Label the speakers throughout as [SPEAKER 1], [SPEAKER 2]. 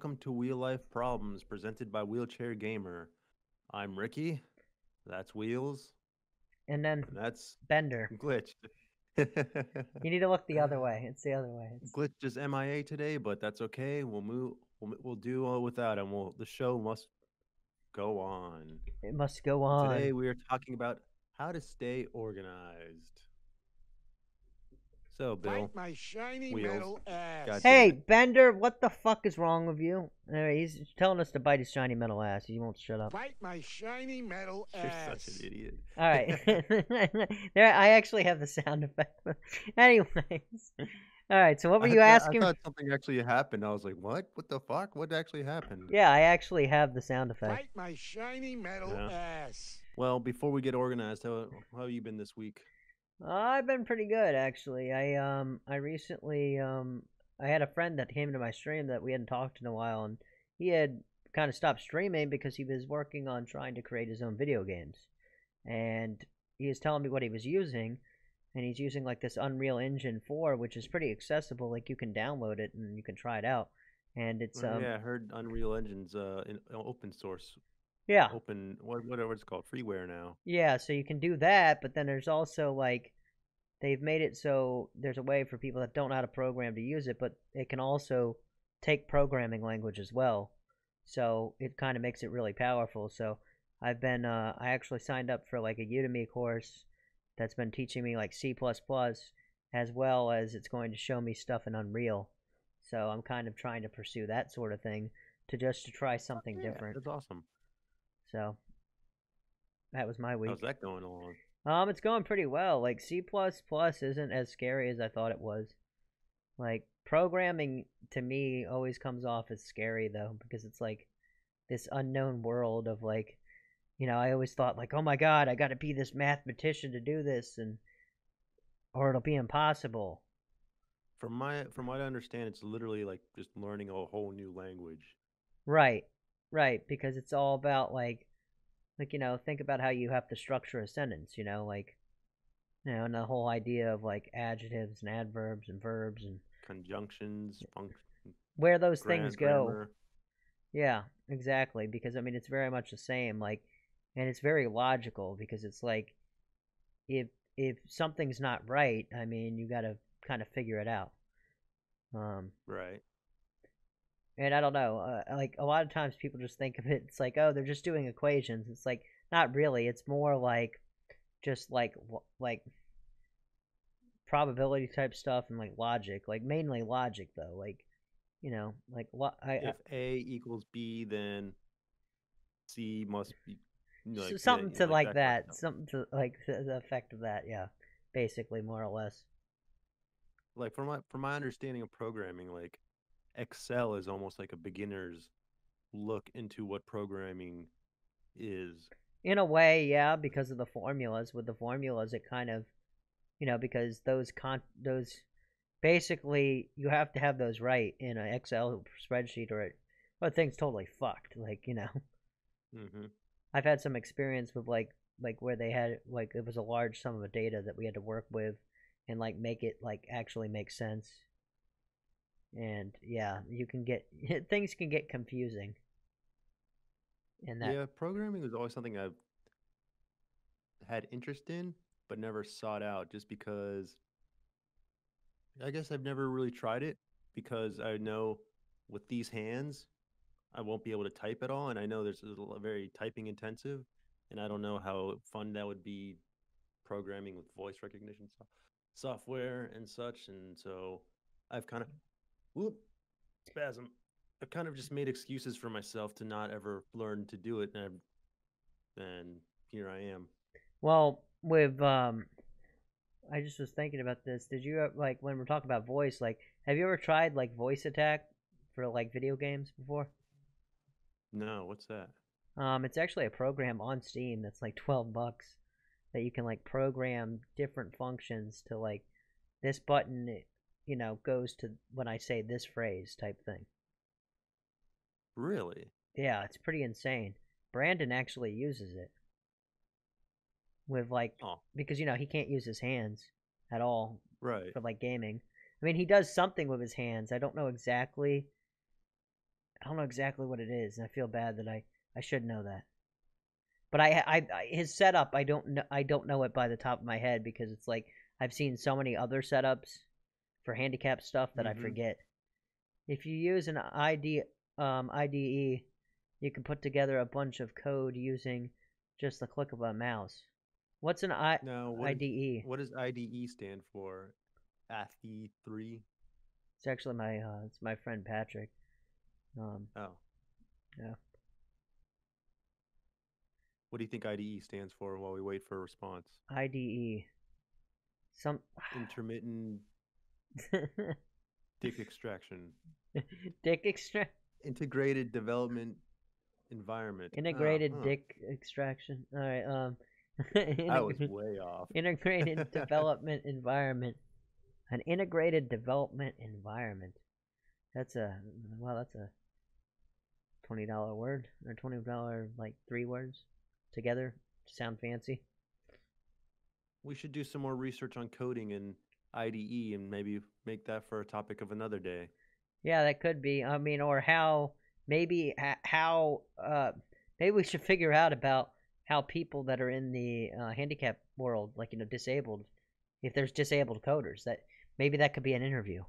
[SPEAKER 1] welcome to Wheel Life Problems presented by Wheelchair Gamer. I'm Ricky, that's Wheels,
[SPEAKER 2] And then
[SPEAKER 1] and that's
[SPEAKER 2] Bender.
[SPEAKER 1] Glitch.
[SPEAKER 2] You need to look the other way. It's the other way.
[SPEAKER 1] Glitch is MIA today, but that's okay. We'll move. We'll do without him. The show must go on.
[SPEAKER 2] It must go
[SPEAKER 1] And
[SPEAKER 2] on.
[SPEAKER 1] today we are talking about how to stay organized. So,
[SPEAKER 3] Bite
[SPEAKER 1] Bill,
[SPEAKER 3] my shiny
[SPEAKER 1] Wheels,
[SPEAKER 3] metal
[SPEAKER 1] God
[SPEAKER 3] ass.
[SPEAKER 1] damn
[SPEAKER 2] Hey,
[SPEAKER 1] it.
[SPEAKER 2] Bender, what the fuck is wrong with you? He's telling us to bite his shiny metal ass. He won't shut up.
[SPEAKER 3] Bite my shiny metal
[SPEAKER 1] You're
[SPEAKER 3] ass.
[SPEAKER 1] such an idiot.
[SPEAKER 2] All right. There, I actually have the sound effect. Anyways. All right, so what were you
[SPEAKER 1] I
[SPEAKER 2] asking?
[SPEAKER 1] thought something actually happened. I was like, what? What the fuck? What actually happened?
[SPEAKER 2] Yeah, I actually have the sound effect.
[SPEAKER 3] Bite my shiny metal
[SPEAKER 1] Yeah.
[SPEAKER 3] ass.
[SPEAKER 1] Well, before we get organized, how have you been this week?
[SPEAKER 2] I've been pretty good actually. I recently I had a friend that came to my stream that we hadn't talked in a while, and he had kind of stopped streaming because he was working on trying to create his own video games. And he was telling me what he was using, and he's using like this Unreal Engine 4, which is pretty accessible. Like you can download it and you can try it out. And it's
[SPEAKER 1] Oh, yeah, I heard Unreal Engine's in open source,
[SPEAKER 2] yeah.
[SPEAKER 1] whatever it's called, freeware now.
[SPEAKER 2] Yeah, so you can do that, but then there's also like they've made it so there's a way for people that don't know how to program to use it, but it can also take programming language as well. So it kind of makes it really powerful. So I actually signed up for like a Udemy course that's been teaching me like C++, as well as it's going to show me stuff in Unreal. So I'm kind of trying to pursue that sort of thing to try something
[SPEAKER 1] Yeah,
[SPEAKER 2] different.
[SPEAKER 1] that's awesome.
[SPEAKER 2] So that was my
[SPEAKER 1] How's
[SPEAKER 2] week.
[SPEAKER 1] that going along?
[SPEAKER 2] It's going pretty well. Like C++ isn't as scary as I thought it was. Like programming to me always comes off as scary though, because it's like this unknown world of like, I always thought like, oh my god, I got to be this mathematician to do this, and or it'll be impossible.
[SPEAKER 1] From what I understand, it's literally like just learning a whole new language.
[SPEAKER 2] Right, right, because it's all about think about how you have to structure a sentence. And the whole idea of like adjectives and adverbs and verbs and
[SPEAKER 1] Conjunctions, function,
[SPEAKER 2] where those things go.
[SPEAKER 1] grammar.
[SPEAKER 2] Yeah, exactly. Because I mean, it's very much the same. Like, and it's very logical because it's like if if something's not right, I mean, you got to kind of figure it out. Um,
[SPEAKER 1] Right.
[SPEAKER 2] and I don't know. Like a lot of times people just think of it. It's like, oh, they're just doing equations. It's like not really. It's more like just like probability type stuff and like logic. Like mainly logic though. Like like
[SPEAKER 1] If A equals B, then C must be
[SPEAKER 2] so
[SPEAKER 1] like yeah,
[SPEAKER 2] something to
[SPEAKER 1] like
[SPEAKER 2] like
[SPEAKER 1] that kind of
[SPEAKER 2] that,
[SPEAKER 1] stuff.
[SPEAKER 2] something to like the effect of that. Yeah, basically more or less.
[SPEAKER 1] Like from my understanding of programming, like Excel is almost like a beginner's look into what programming is.
[SPEAKER 2] In a way, yeah, because of the formulas. With the formulas, it kind of because those basically you have to have those right in an Excel spreadsheet or the thing's totally fucked. Like
[SPEAKER 1] Mm-hmm.
[SPEAKER 2] I've had some experience with like where they had like it was a large sum of data that we had to work with and like make it like actually make sense. And yeah, you can get things can get confusing in that.
[SPEAKER 1] Yeah, programming was always something I've had interest in, but never sought out just because I guess I've never really tried it because I know with these hands, I won't be able to type at all. And I know there's very typing intensive, and I don't know how fun that would be programming with voice recognition software and such. And so I've kind of, whoop, spasm. I've kind of just made excuses for myself to not ever learn to do it. And here I am.
[SPEAKER 2] Well, with I just was thinking about this. Did you like when we're talking about voice? Like, have you ever tried like voice attack for like video games before?
[SPEAKER 1] No, what's that?
[SPEAKER 2] It's actually a program on Steam that's like $12 that you can like program different functions to like this button, goes to when I say this phrase type thing.
[SPEAKER 1] Really?
[SPEAKER 2] Yeah, it's pretty insane. Brandon actually uses it with like
[SPEAKER 1] Oh,
[SPEAKER 2] because he can't use his hands at all
[SPEAKER 1] right.
[SPEAKER 2] for like gaming. I mean, he does something with his hands. I don't know exactly I don't know exactly what it is, and I feel bad that I should know that. But his setup I don't know it by the top of my head because it's like I've seen so many other setups for handicap stuff that I
[SPEAKER 1] Mm-hmm.
[SPEAKER 2] forget. If you use an IDE, you can put together a bunch of code using just the click of a mouse. What's an
[SPEAKER 1] Now,
[SPEAKER 2] IDE?
[SPEAKER 1] what does IDE stand for? ATHE3?
[SPEAKER 2] It's actually my it's my friend Patrick.
[SPEAKER 1] Oh,
[SPEAKER 2] Yeah.
[SPEAKER 1] what do you think IDE stands for while we wait for a response?
[SPEAKER 2] IDE. Some
[SPEAKER 1] Intermittent dick extraction.
[SPEAKER 2] dick extract.
[SPEAKER 1] Integrated development environment. Oh,
[SPEAKER 2] Integrated
[SPEAKER 1] huh.
[SPEAKER 2] dick extraction. All right.
[SPEAKER 1] I was way off.
[SPEAKER 2] Integrated development environment. An integrated development environment. That's a wow. That's a $20 word or $20 like 3 words together to sound fancy.
[SPEAKER 1] We should do some more research on coding and IDE and maybe make that for a topic of another day.
[SPEAKER 2] Yeah, that could be. I mean, or how maybe how maybe we should figure out about how people that are in the handicap world, like disabled, if there's disabled coders, that maybe that could be an interview.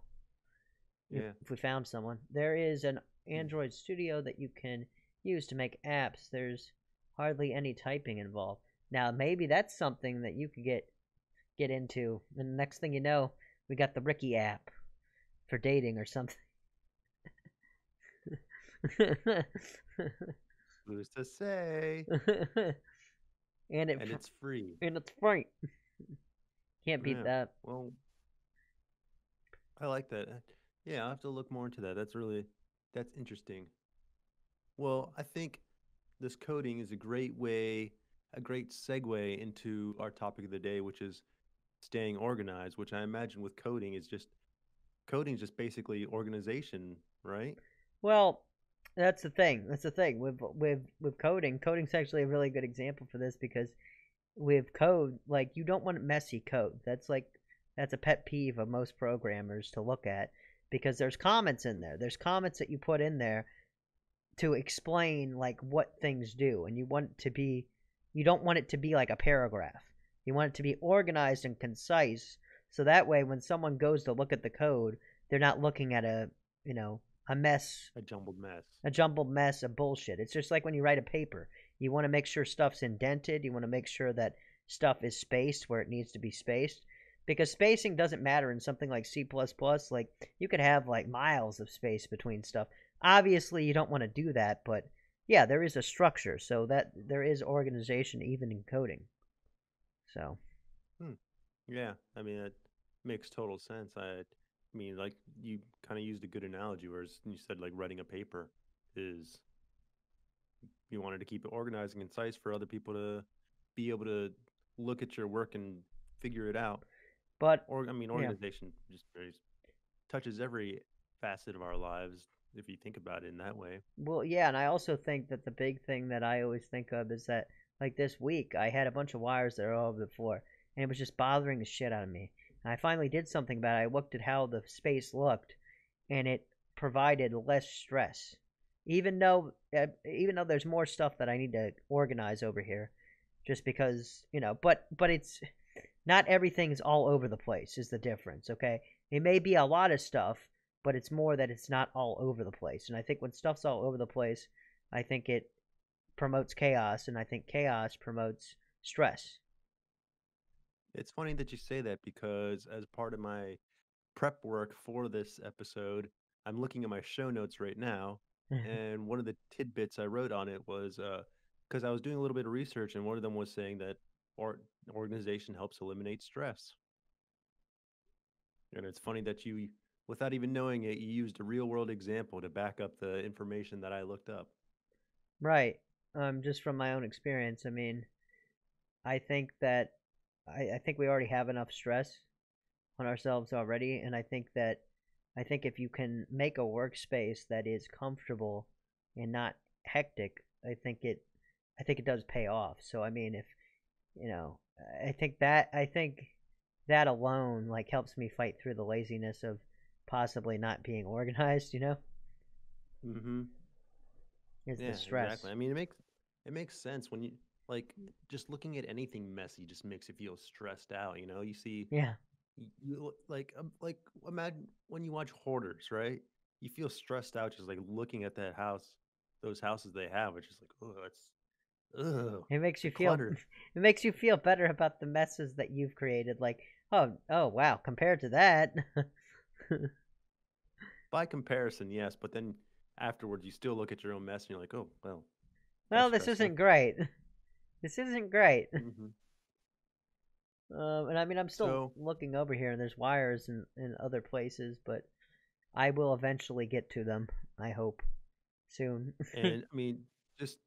[SPEAKER 1] Yeah.
[SPEAKER 2] If we found someone, there is an
[SPEAKER 1] Hmm.
[SPEAKER 2] Android Studio that you can use to make apps. There's hardly any typing involved. Now, maybe that's something that you could get into. And the next thing you know, we got the Ricky app for dating or something.
[SPEAKER 1] Who's to say?
[SPEAKER 2] and it
[SPEAKER 1] And it's free.
[SPEAKER 2] and it's free. Can't beat
[SPEAKER 1] Yeah.
[SPEAKER 2] that.
[SPEAKER 1] Well, I like that. Yeah, I'll have to look more into that. That's interesting. Well, I think this coding is a great segue into our topic of the day, which is staying organized, which I imagine with coding is just basically organization, right?
[SPEAKER 2] Well, that's the thing. That's the thing with coding. Coding's actually a really good example for this because with code, like you don't want messy code. That's a pet peeve of most programmers to look at because there's comments in there. There's comments that you put in there to explain like what things do, and you don't want it to be like a paragraph. You want it to be organized and concise, so that way when someone goes to look at the code, they're not looking at you know a mess,
[SPEAKER 1] A jumbled mess.
[SPEAKER 2] a jumbled mess of bullshit. It's just like when you write a paper. You want to make sure stuff's indented. You want to make sure that stuff is spaced where it needs to be spaced. Because spacing doesn't matter in something like C++. Like, you could have, like, miles of space between stuff. Obviously, you don't want to do that, but yeah, there is a structure. So that there is organization even in coding. So.
[SPEAKER 1] Hmm. Yeah, I mean that makes total sense. I mean, like you kind of used a good analogy, whereas you said like writing a paper is you wanted to keep it organized and concise for other people to be able to look at your work and figure it out.
[SPEAKER 2] But,
[SPEAKER 1] Or I mean,
[SPEAKER 2] yeah.
[SPEAKER 1] organization just touches every facet of our lives if you think about it in that way.
[SPEAKER 2] Well, yeah, and I also think that the big thing that I always think of is that, like this week, I had a bunch of wires that are all over the floor, and it was just bothering the shit out of me. And I finally did something about it. I looked at how the space looked, and it provided less stress. Even though there's more stuff that I need to organize over here, just because but it's not everything's all over the place is the difference. Okay, it may be a lot of stuff, but it's more that it's not all over the place. And I think when stuff's all over the place, I think it promotes chaos, and I think chaos promotes stress.
[SPEAKER 1] It's funny that you say that because as part of my prep work for this episode, I'm looking at my show notes right now, and one of the tidbits I wrote on it was because I was doing a little bit of research, and one of them was saying that or organization helps eliminate stress. And it's funny that you, without even knowing it, you used a real world example to back up the information that I looked up.
[SPEAKER 2] Right. Just from my own experience, I mean, I think that I think we already have enough stress on ourselves already, and I think if you can make a workspace that is comfortable and not hectic, I think it does pay off. So I mean, if you know, I think that alone like helps me fight through the laziness of possibly not being organized.
[SPEAKER 1] Mm-hmm.
[SPEAKER 2] is the
[SPEAKER 1] Yeah,
[SPEAKER 2] stress.
[SPEAKER 1] exactly. I mean, it makes sense when you like just looking at anything messy just makes you feel stressed out. You know, you see
[SPEAKER 2] Yeah.
[SPEAKER 1] like imagine when you watch hoarders, right? You feel stressed out just like looking at that house, those houses they have. It's just like, oh, that's ugh,
[SPEAKER 2] It makes
[SPEAKER 1] the
[SPEAKER 2] you feel
[SPEAKER 1] clutter.
[SPEAKER 2] it makes you feel better about the messes that you've created. Like, oh wow, compared to that.
[SPEAKER 1] By comparison, yes, but then afterwards you still look at your own mess and you're like, oh, well, that's
[SPEAKER 2] Well, this
[SPEAKER 1] stressful.
[SPEAKER 2] isn't great. This isn't great.
[SPEAKER 1] Hmm.
[SPEAKER 2] And I mean, I'm still
[SPEAKER 1] So,
[SPEAKER 2] looking over here, and there's wires in other places, but I will eventually get to them. I hope soon.
[SPEAKER 1] and I mean, just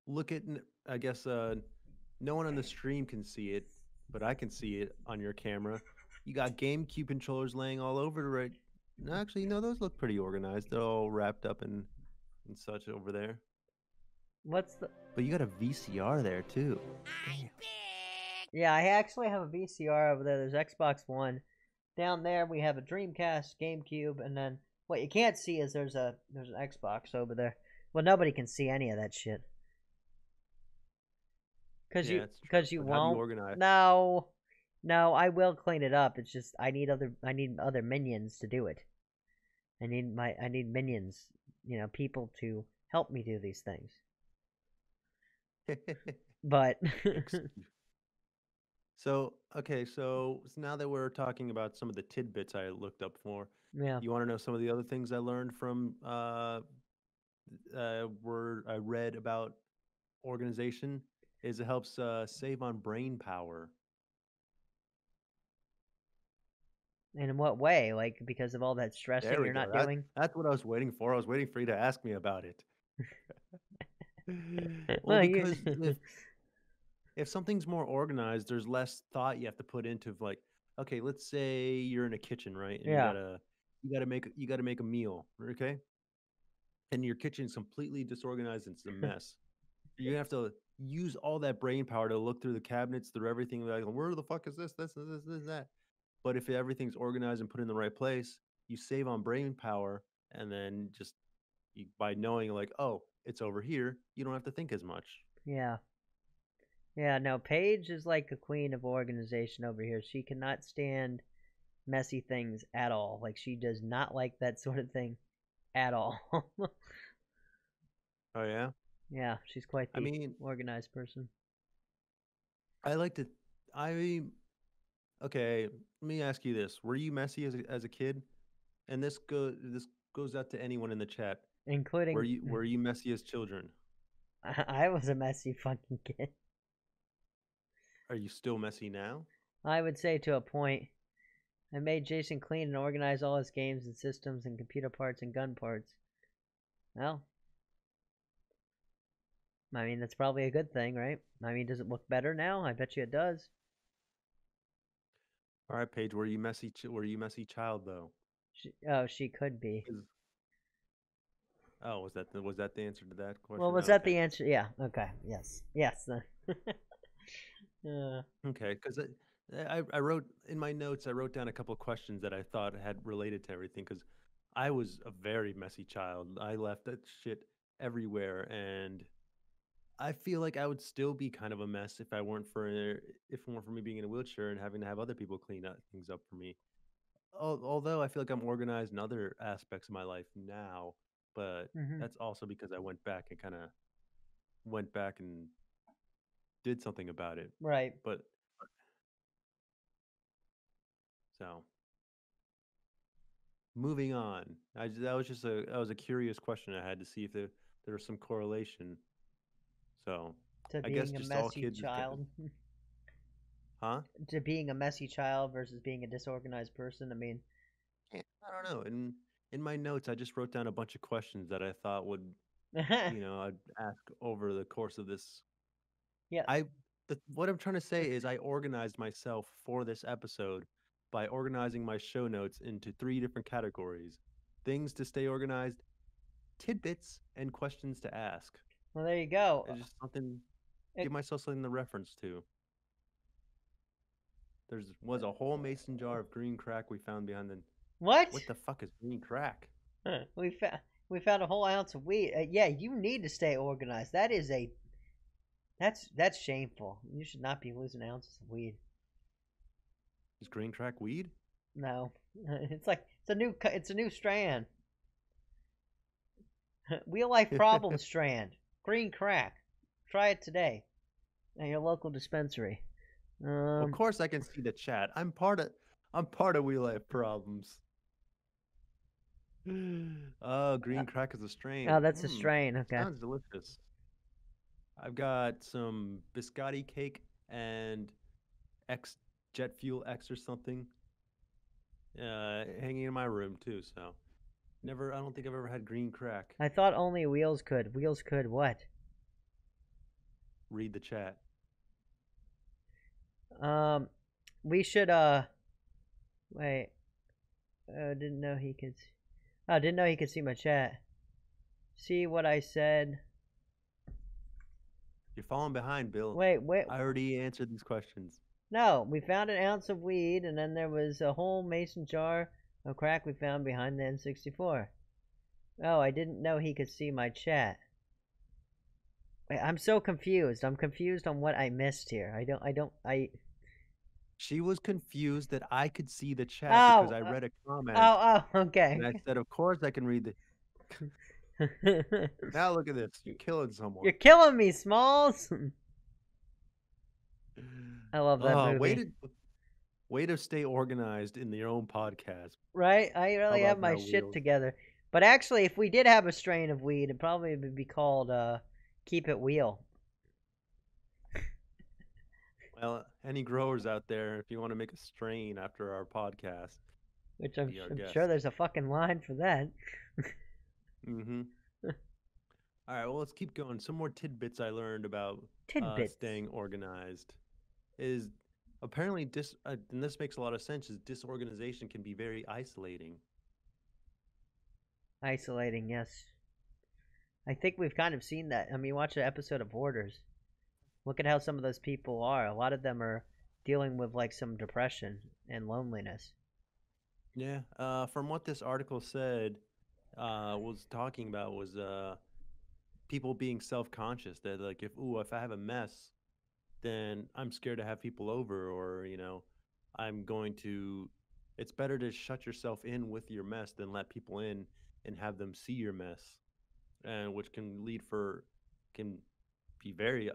[SPEAKER 1] look at, I guess, no one on the stream can see it, but I can see it on your camera. You got GameCube controllers laying all over the right. No, actually, no, those look pretty organized. They're all wrapped up and such over there.
[SPEAKER 2] What's the?
[SPEAKER 1] But you got a VCR there too. Damn.
[SPEAKER 2] Yeah, I actually have a VCR over there. There's Xbox One. Down there we have a Dreamcast, GameCube, and then what you can't see is there's an Xbox over there. Well, nobody can see any of that shit.
[SPEAKER 1] Yeah, it's true.
[SPEAKER 2] Cause you
[SPEAKER 1] But how do you
[SPEAKER 2] won't.
[SPEAKER 1] organize?
[SPEAKER 2] No, no, I will clean it up. It's just I need other minions to do it. I need minions, people to help me do these things. But
[SPEAKER 1] Excuse. So, okay, so now that we're talking about some of the tidbits I looked up for,
[SPEAKER 2] yeah,
[SPEAKER 1] you want to know some of the other things I learned from where I read about organization is it helps save on brain power.
[SPEAKER 2] and in what way? Like because of all that
[SPEAKER 1] There
[SPEAKER 2] stressing
[SPEAKER 1] we
[SPEAKER 2] you're
[SPEAKER 1] go.
[SPEAKER 2] not doing?
[SPEAKER 1] That's what I was waiting for. I was waiting for you to ask me about it. Well,
[SPEAKER 2] Well,
[SPEAKER 1] because if something's more organized, there's less thought you have to put into like, okay, let's say you're in a kitchen, right? And
[SPEAKER 2] yeah,
[SPEAKER 1] you gotta make a meal, okay? And your kitchen's completely disorganized and it's a mess. You have to use all that brain power to look through the cabinets, through everything, like where the fuck is this, that. But if everything's organized and put in the right place, you save on brain power, and then just by knowing like, oh, it's over here, you don't have to think as much.
[SPEAKER 2] yeah, yeah. No, Paige is like a queen of organization over here. She cannot stand messy things at all. Like she does not like that sort of thing at all.
[SPEAKER 1] Oh yeah.
[SPEAKER 2] Yeah, she's quite
[SPEAKER 1] I
[SPEAKER 2] the
[SPEAKER 1] mean,
[SPEAKER 2] organized person.
[SPEAKER 1] I like to. I okay. Let me ask you this: were you messy as a kid? And this goes out to anyone in the chat.
[SPEAKER 2] Including
[SPEAKER 1] Were you messy as children?
[SPEAKER 2] I was a messy fucking kid.
[SPEAKER 1] Are you still messy now?
[SPEAKER 2] I would say to a point. I made Jason clean and organize all his games and systems and computer parts and gun parts. Well, I mean, that's probably a good thing, right? I mean, does it look better now? I bet you it does.
[SPEAKER 1] All right, Paige. Were you messy? Were you messy child though?
[SPEAKER 2] She could be.
[SPEAKER 1] 'Cause- Oh, was that the answer to that
[SPEAKER 2] Well,
[SPEAKER 1] question?
[SPEAKER 2] was that
[SPEAKER 1] Okay.
[SPEAKER 2] the answer? Yeah. Okay. Yes. Yes.
[SPEAKER 1] Okay, because I wrote in my notes, I wrote down a couple of questions that I thought had related to everything because I was a very messy child. I left that shit everywhere, and I feel like I would still be kind of a mess if it weren't for me being in a wheelchair and having to have other people clean up things up for me. Although I feel like I'm organized in other aspects of my life now, but
[SPEAKER 2] hmm
[SPEAKER 1] that's also because I went back and did something about it.
[SPEAKER 2] Right.
[SPEAKER 1] But so moving on. That was a curious question I had to see if there was some correlation. So
[SPEAKER 2] To
[SPEAKER 1] I guess
[SPEAKER 2] being a
[SPEAKER 1] just all
[SPEAKER 2] messy
[SPEAKER 1] kids just got,
[SPEAKER 2] child.
[SPEAKER 1] huh?
[SPEAKER 2] To being a messy child versus being a disorganized person. I mean,
[SPEAKER 1] I don't know. In my notes, I just wrote down a bunch of questions that I thought would, I'd ask over the course of this.
[SPEAKER 2] yeah.
[SPEAKER 1] I what I'm trying to say is I organized myself for this episode by organizing my show notes into three different categories: things to stay organized, tidbits, and questions to ask.
[SPEAKER 2] Well, there you go.
[SPEAKER 1] It's just something, give
[SPEAKER 2] It,
[SPEAKER 1] myself something to reference to. There was a whole mason jar of green crack we found behind the.
[SPEAKER 2] what?
[SPEAKER 1] What the fuck is green crack?
[SPEAKER 2] We found. We found a whole ounce of weed. Yeah, you need to stay organized. That's shameful. You should not be losing ounces of weed.
[SPEAKER 1] Is green crack weed?
[SPEAKER 2] No, it's a new strand. Real life problem strand. Green crack. Try it today at your local dispensary.
[SPEAKER 1] Of course, I can see the chat. I'm part of Wheel Life Problems. Oh, green crack is a strain.
[SPEAKER 2] Oh, that's a strain. Okay.
[SPEAKER 1] Sounds delicious. I've got some biscotti cake and X jet fuel X or something hanging in my room too. So never. I don't think I've ever had green crack.
[SPEAKER 2] I thought only wheels could. Wheels could what?
[SPEAKER 1] Read the chat.
[SPEAKER 2] We should wait. Didn't know he could. Oh, didn't know he could see my chat. See what I said.
[SPEAKER 1] You're falling behind, Bill.
[SPEAKER 2] Wait.
[SPEAKER 1] I already answered these questions.
[SPEAKER 2] No, we found an ounce of weed, and then there was a whole mason jar of crack we found behind the N64. Oh, I didn't know he could see my chat. Wait, I'm so confused. I'm confused on what I missed here.
[SPEAKER 1] She was confused that I could see the chat because I read a comment.
[SPEAKER 2] Okay.
[SPEAKER 1] And I said, of course I can read the... Now look at this. You're killing someone.
[SPEAKER 2] You're killing me, Smalls. I love that movie.
[SPEAKER 1] Way to stay organized in your own podcast.
[SPEAKER 2] Right? I really have my shit together. But actually, if we did have a strain of weed, it probably would be called Keep It Wheel.
[SPEAKER 1] Well, any growers out there, if you want to make a strain after our podcast,
[SPEAKER 2] which I'm sure there's a fucking line for that.
[SPEAKER 1] Mm-hmm. All right, well, let's keep going. Some more tidbits I learned about staying organized is apparently and this makes a lot of sense, is disorganization can be very isolating.
[SPEAKER 2] Isolating, yes. I think we've kind of seen that. I mean, watch an episode of Hoarders. Look at how some of those people are. A lot of them are dealing with like some depression and loneliness.
[SPEAKER 1] Yeah. From what this article said, was talking about was people being self-conscious that like if I have a mess, then I'm scared to have people over, or it's better to shut yourself in with your mess than let people in and have them see your mess, and which can be very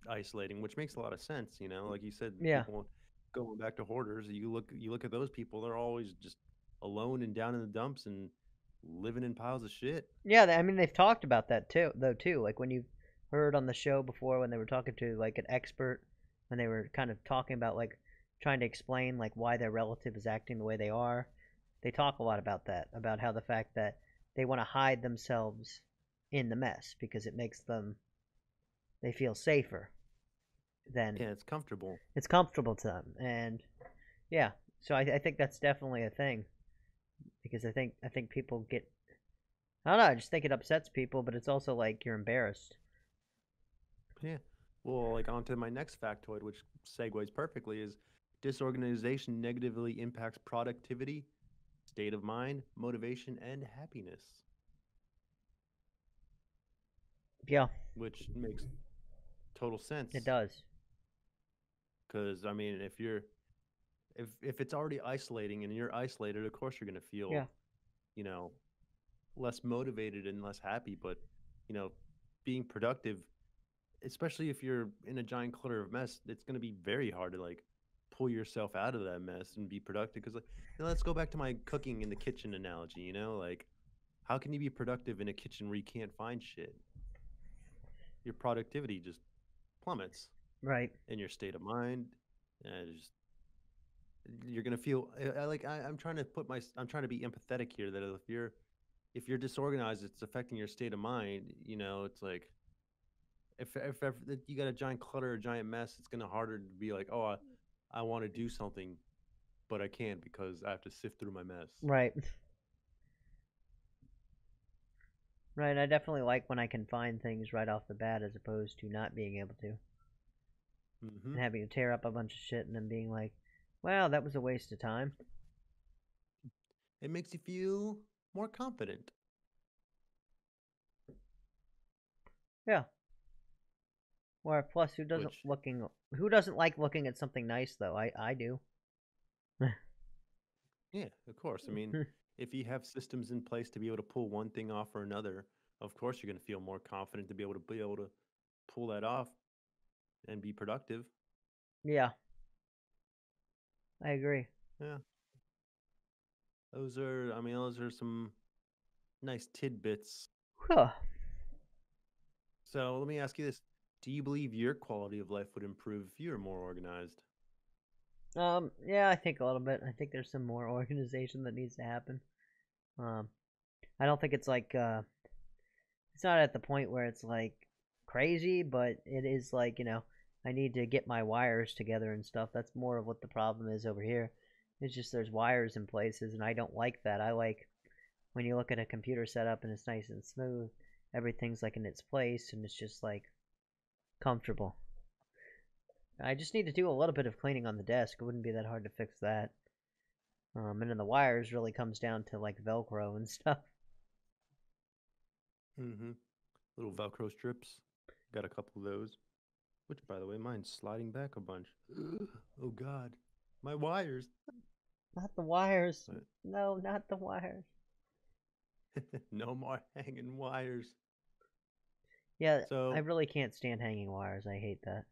[SPEAKER 1] isolating, which makes a lot of sense, like you said.
[SPEAKER 2] Yeah.
[SPEAKER 1] People, going back to Hoarders, you look at those people, they're always just alone and down in the dumps and living in piles of shit.
[SPEAKER 2] Yeah, I mean, they've talked about that too. Like when you've heard on the show before when they were talking to like an expert, when they were kind of talking about like trying to explain like why their relative is acting the way they are. They talk a lot about that, about how the fact that they want to hide themselves in the mess because it makes they feel safer than...
[SPEAKER 1] Yeah, it's comfortable.
[SPEAKER 2] It's comfortable to them. And yeah, so I think that's definitely a thing. Because I think people get... I don't know, I just think it upsets people, but it's also like you're embarrassed.
[SPEAKER 1] Yeah. Well, like on to my next factoid, which segues perfectly, is disorganization negatively impacts productivity, state of mind, motivation, and happiness.
[SPEAKER 2] Yeah.
[SPEAKER 1] Which makes total sense.
[SPEAKER 2] It does.
[SPEAKER 1] Because, I mean, if it's already isolating and you're isolated, of course you're going to feel, less motivated and less happy. But, being productive, especially if you're in a giant clutter of mess, it's going to be very hard to like pull yourself out of that mess and be productive. Because let's go back to my cooking in the kitchen analogy. Like how can you be productive in a kitchen where you can't find shit? Your productivity just plummets.
[SPEAKER 2] Right.
[SPEAKER 1] In your state of mind, you're gonna feel I'm trying to be empathetic here. That if you're disorganized, it's affecting your state of mind. It's like if you got a giant clutter, a giant mess, it's gonna harder to be like, oh, I want to do something, but I can't because I have to sift through my mess.
[SPEAKER 2] Right. Right. I definitely like when I can find things right off the bat as opposed to not being able to.
[SPEAKER 1] Mm-hmm.
[SPEAKER 2] And having to tear up a bunch of shit and then being like, wow, that was a waste of time.
[SPEAKER 1] It makes you feel more confident.
[SPEAKER 2] Yeah. Or plus,
[SPEAKER 1] which
[SPEAKER 2] who doesn't like looking at something nice though? I do.
[SPEAKER 1] yeah, of course. I mean, if you have systems in place to be able to pull one thing off or another, of course you're going to feel more confident to be able to pull that off and be productive.
[SPEAKER 2] Yeah, I agree.
[SPEAKER 1] Yeah, those are some nice tidbits.
[SPEAKER 2] Huh.
[SPEAKER 1] So let me ask you this: do you believe your quality of life would improve if you were more organized?
[SPEAKER 2] Yeah, I think a little bit. I think there's some more organization that needs to happen. Um, I don't think it's like it's not at the point where it's like crazy, but it is like, I need to get my wires together and stuff. That's more of what the problem is over here. It's just there's wires in places, and I don't like that. I like when you look at a computer setup and it's nice and smooth, everything's like in its place, and it's just like comfortable. I just need to do a little bit of cleaning on the desk. It wouldn't be that hard to fix that. And then the wires really comes down to like Velcro and stuff.
[SPEAKER 1] Mm-hmm. Little Velcro strips. Got a couple of those. Which, by the way, mine's sliding back a bunch. Oh God, my wires.
[SPEAKER 2] Not the wires.
[SPEAKER 1] But
[SPEAKER 2] No, not the wires.
[SPEAKER 1] no more hanging wires.
[SPEAKER 2] Yeah, I
[SPEAKER 1] So,
[SPEAKER 2] really can't stand hanging wires. I hate that.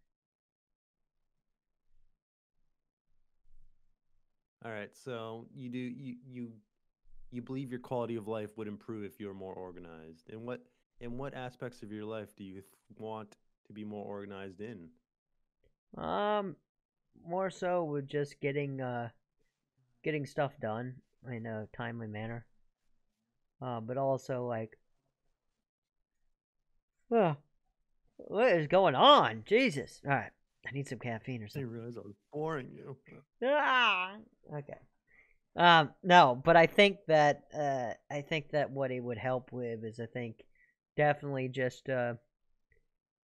[SPEAKER 1] all right. So you believe your quality of life would improve if you were more organized. In what aspects of your life do you want to be more organized in?
[SPEAKER 2] Um, More so with just getting stuff done in a timely manner. But also like, uh, what is going on? Jesus! All right, I need some caffeine or
[SPEAKER 1] I
[SPEAKER 2] something.
[SPEAKER 1] didn't realize I was boring you.
[SPEAKER 2] Ah, okay. No, but I think that what it would help with is, I think, definitely just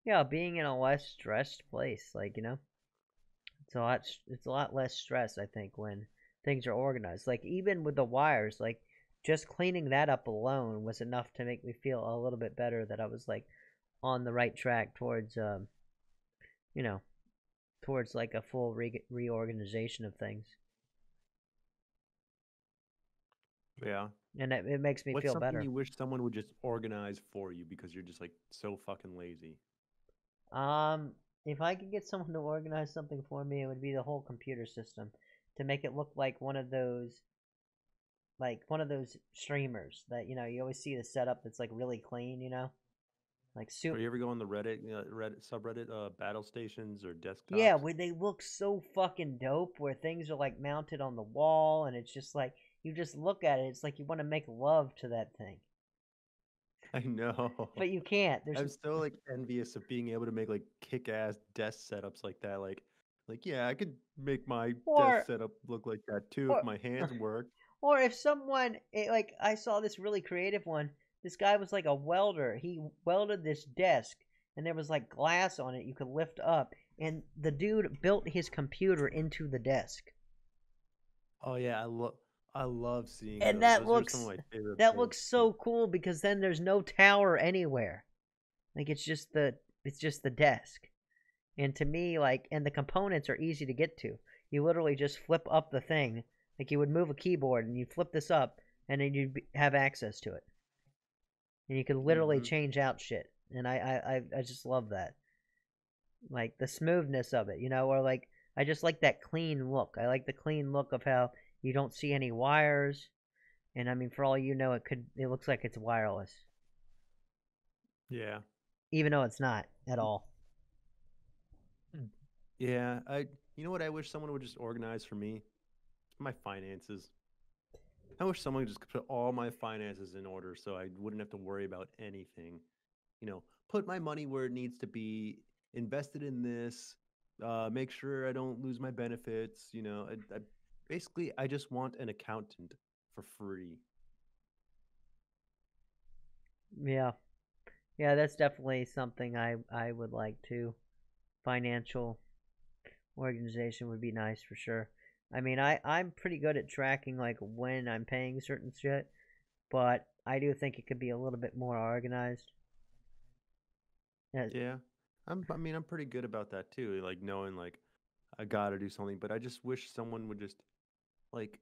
[SPEAKER 2] yeah, being in a less stressed place. Like, it's a lot less stress, I think, when things are organized. Like, even with the wires, like, just cleaning that up alone was enough to make me feel a little bit better that I was like on the right track towards you know towards like a full reorganization of things,
[SPEAKER 1] Yeah.
[SPEAKER 2] and it makes me
[SPEAKER 1] What's
[SPEAKER 2] feel
[SPEAKER 1] something
[SPEAKER 2] better.
[SPEAKER 1] you wish someone would just organize for you because you're just like so fucking lazy?
[SPEAKER 2] Um, if I could get someone to organize something for me, it would be the whole computer system to make it look like one of those streamers that you always see the setup that's like really clean, like
[SPEAKER 1] Or
[SPEAKER 2] soup.
[SPEAKER 1] you ever go on the Reddit subreddit, battle stations or
[SPEAKER 2] Yeah,
[SPEAKER 1] desktops?
[SPEAKER 2] where they look so fucking dope, where things are like mounted on the wall, and it's just like you just look at it, it's like you want to make love to that thing,
[SPEAKER 1] I know.
[SPEAKER 2] but you can't. There's
[SPEAKER 1] I'm so like envious of being able to make like kick-ass desk setups like that. Like yeah, I could make my desk
[SPEAKER 2] or
[SPEAKER 1] setup look like that too if
[SPEAKER 2] or
[SPEAKER 1] my hands work.
[SPEAKER 2] or if someone like I saw this really creative one. This guy was like a welder. He welded this desk, and there was like glass on it you could lift up, and the dude built his computer into the desk.
[SPEAKER 1] Oh yeah, I love seeing
[SPEAKER 2] And
[SPEAKER 1] those.
[SPEAKER 2] that
[SPEAKER 1] Those are some of
[SPEAKER 2] looks
[SPEAKER 1] my favorite
[SPEAKER 2] that
[SPEAKER 1] builds
[SPEAKER 2] looks
[SPEAKER 1] to see.
[SPEAKER 2] so cool because then there's no tower anywhere. Like it's just the desk. And to me, like, and the components are easy to get to. You literally just flip up the thing, like you would move a keyboard, and you flip this up, and then you have access to it, and you can literally
[SPEAKER 1] Mm-hmm.
[SPEAKER 2] change out shit. And I just love that, like the smoothness of it, or like I just like that clean look. I like the clean look of how you don't see any wires, and I mean, for all you know, it looks like it's wireless,
[SPEAKER 1] Yeah.
[SPEAKER 2] even though it's not at all.
[SPEAKER 1] Mm. Yeah, you know what I wish someone would just organize for me? My finances. I wish someone would just put all my finances in order so I wouldn't have to worry about anything. Put my money where it needs to be, invested in this, make sure I don't lose my benefits. Basically, I just want an accountant for free.
[SPEAKER 2] Yeah, yeah, that's definitely something I would like to. Financial organization would be nice for sure. I mean, I'm pretty good at tracking like when I'm paying certain shit, but I do think it could be a little bit more organized. Yeah,
[SPEAKER 1] Yeah. I mean, I'm pretty good about that too. Like knowing like I gotta do something, but I just wish someone would just like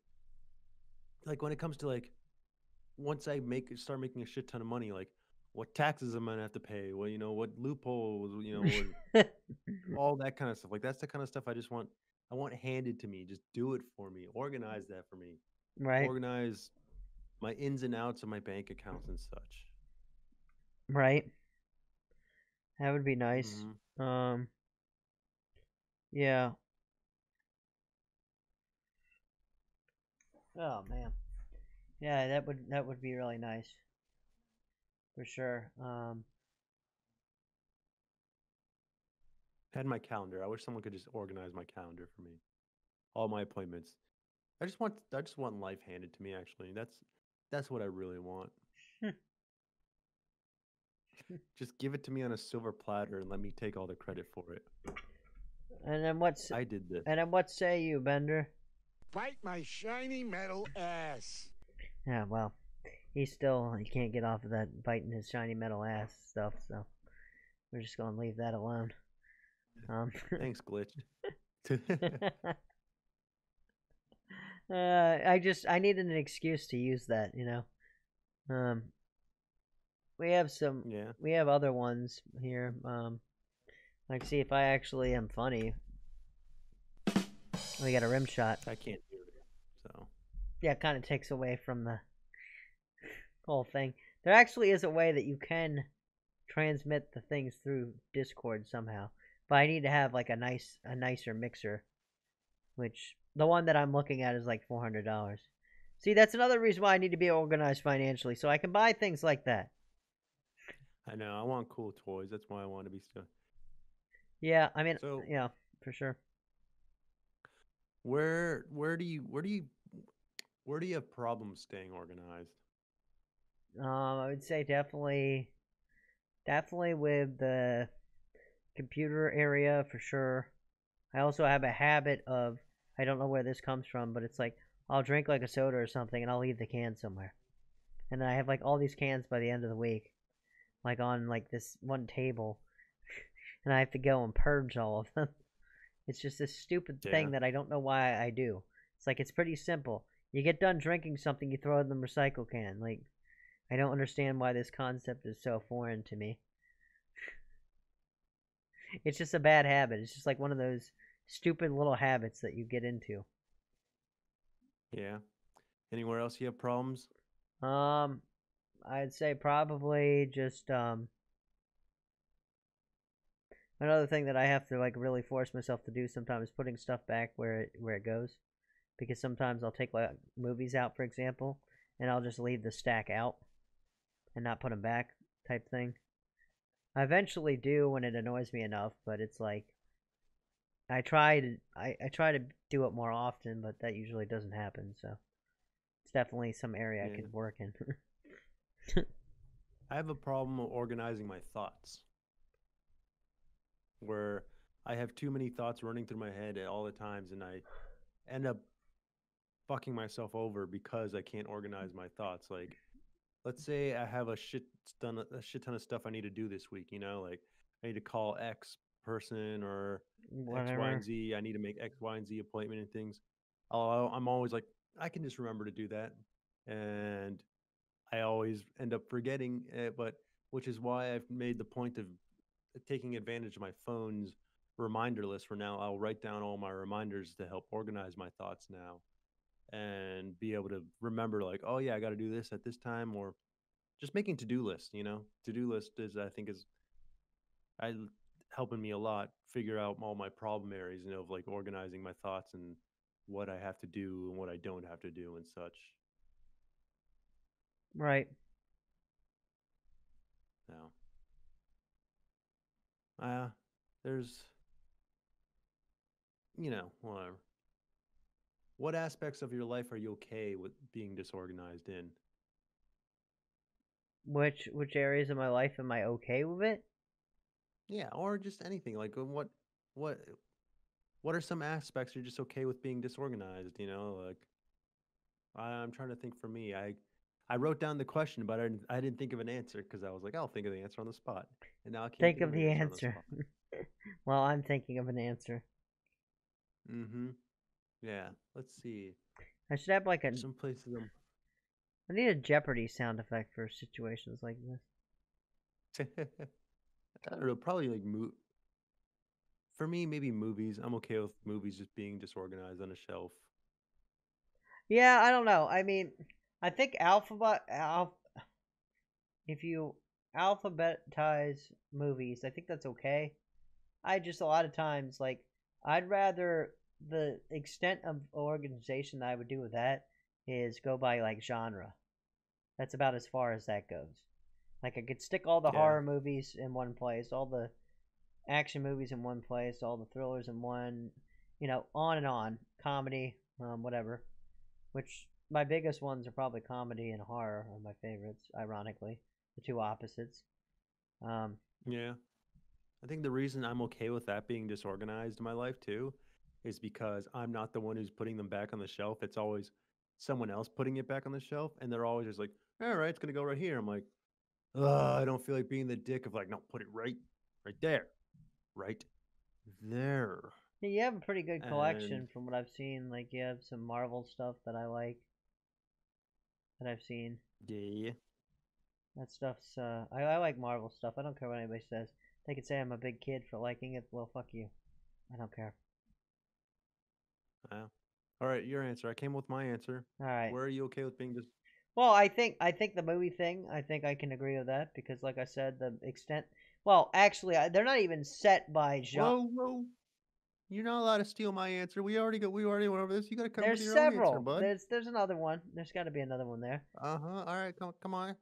[SPEAKER 1] when it comes to like once I make start making a shit ton of money, like what taxes am I gonna have to pay? Well, what loopholes, what all that kind of stuff. Like that's the kind of stuff I want handed to me. Just do it for me. Organize that for me.
[SPEAKER 2] right,
[SPEAKER 1] Organize my ins and outs of my bank accounts and such.
[SPEAKER 2] right. That would be nice.
[SPEAKER 1] Hmm.
[SPEAKER 2] Um, yeah. Oh man. Yeah, that would be really nice for sure.
[SPEAKER 1] Had my calendar. I wish someone could just organize my calendar for me. All my appointments. I just want life handed to me actually. That's what I really want. Just give it to me on a silver platter and let me take all the credit for it.
[SPEAKER 2] and then what's
[SPEAKER 1] I did this.
[SPEAKER 2] and then what say you, Bender?
[SPEAKER 3] Bite my shiny metal ass.
[SPEAKER 2] Yeah, well, he can't get off of that biting his shiny metal ass stuff, so we're just gonna leave that alone. Um,
[SPEAKER 1] Thanks, glitch.
[SPEAKER 2] I needed an excuse to use that, Um, we have some,
[SPEAKER 1] Yeah,
[SPEAKER 2] we have other ones here. Like see if I actually am funny. We got a rim shot.
[SPEAKER 1] I can't do it. So
[SPEAKER 2] Yeah, it kind of takes away from the whole thing. There actually is a way that you can transmit the things through Discord somehow, but I need to have like a nicer mixer, which the one that I'm looking at is like $400. See, that's another reason why I need to be organized financially, so I can buy things like that.
[SPEAKER 1] I know I want cool toys. That's why I want to be still.
[SPEAKER 2] Yeah, I mean,
[SPEAKER 1] So
[SPEAKER 2] yeah, for sure.
[SPEAKER 1] where do you have problems staying organized?
[SPEAKER 2] I would say definitely with the computer area for sure. I also have a habit of, I don't know where this comes from, but it's like I'll drink like a soda or something and I'll leave the can somewhere. And then I have like all these cans by the end of the week, like on like this one table, and I have to go and purge all of them. It's just this stupid
[SPEAKER 1] Yeah,
[SPEAKER 2] thing that I don't know why I do. It's like it's pretty simple. You get done drinking something, you throw it in the recycle can. Like I don't understand why this concept is so foreign to me. It's just a bad habit. It's just like one of those stupid little habits that you get into.
[SPEAKER 1] yeah. Anywhere else you have problems?
[SPEAKER 2] Um, I'd say probably just another thing that I have to like really force myself to do sometimes is putting stuff back where it goes. Because sometimes I'll take like movies out, for example, and I'll just leave the stack out and not put them back, type thing. I eventually do when it annoys me enough, but it's like I try to do it more often, but that usually doesn't happen. So it's definitely some area I
[SPEAKER 1] Yeah.
[SPEAKER 2] could work in.
[SPEAKER 1] I have a problem organizing my thoughts where I have too many thoughts running through my head at all the times and I end up fucking myself over because I can't organize my thoughts. Like let's say I have a shit ton of stuff I need to do this week, like I need to call X person or X, Y, and
[SPEAKER 2] Whatever.
[SPEAKER 1] Z. I need to make X, Y, and Z appointment and things. I'm always like, I can just remember to do that. And I always end up forgetting, but which is why I've made the point of taking advantage of my phone's reminder list. For now, I'll write down all my reminders to help organize my thoughts now and be able to remember, like, oh, yeah, I got to do this at this time, or just making to-do lists. To-do list is, I think, is I helping me a lot figure out all my problem areas, of like organizing my thoughts and what I have to do and what I don't have to do and such.
[SPEAKER 2] Right.
[SPEAKER 1] Now, uh, there's, whatever. What aspects of your life are you okay with being disorganized in?
[SPEAKER 2] Which areas of my life am I okay with it?
[SPEAKER 1] Yeah, or just anything. Like, what, what are some aspects you're just okay with being disorganized? Like, I'm trying to think for me. I wrote down the question, but I didn't think of an answer because I was like, I'll think of the answer on the spot, and now I can't
[SPEAKER 2] Think
[SPEAKER 1] think
[SPEAKER 2] of
[SPEAKER 1] of an
[SPEAKER 2] the
[SPEAKER 1] answer on the
[SPEAKER 2] answer.
[SPEAKER 1] spot.
[SPEAKER 2] Well, I'm thinking of an answer.
[SPEAKER 1] Mm-hmm. Yeah. Let's see.
[SPEAKER 2] I should have like a.
[SPEAKER 1] Some places I'm.
[SPEAKER 2] I need a Jeopardy sound effect for situations like this.
[SPEAKER 1] I don't know. Probably like For me, maybe movies. I'm okay with movies just being disorganized on a shelf.
[SPEAKER 2] Yeah, I don't know. I mean, I think if you alphabetize movies, I think that's okay. I just a lot of times like I'd rather the extent of organization that I would do with that is go by like genre. That's about as far as that goes. Like I could stick all the
[SPEAKER 1] Yeah.
[SPEAKER 2] horror movies in one place, all the action movies in one place, all the thrillers in one, on and on, comedy, whatever. Which my biggest ones are probably comedy and horror are my favorites. Ironically, the two opposites. Um,
[SPEAKER 1] Yeah. I think the reason I'm okay with that being disorganized in my life too is because I'm not the one who's putting them back on the shelf. It's always someone else putting it back on the shelf, and they're always just like, "All right, it's gonna go right here." I'm like, "Ugh, I don't feel like being the dick of like, no, put it right there, right there."
[SPEAKER 2] you have a pretty good
[SPEAKER 1] And
[SPEAKER 2] collection from what I've seen. Like you have some Marvel stuff that I like that I've seen.
[SPEAKER 1] yeah,
[SPEAKER 2] That stuff's I like Marvel stuff. I don't care what anybody says. They could say I'm a big kid for liking it. Well, fuck you. I don't care.
[SPEAKER 1] wow. All right, your answer. I came with my answer.
[SPEAKER 2] All right.
[SPEAKER 1] Where are you okay with being just?
[SPEAKER 2] Well, I think the movie thing. I think I can agree with that because, like I said, the extent. Well, actually, they're not even set by genre.
[SPEAKER 1] Whoa! You're not allowed to steal my answer. We already went over this. You got to come with
[SPEAKER 2] There's
[SPEAKER 1] your own answer,
[SPEAKER 2] several.
[SPEAKER 1] bud.
[SPEAKER 2] There's another one. There's got to be another one there.
[SPEAKER 1] Uh-huh. All right, come on.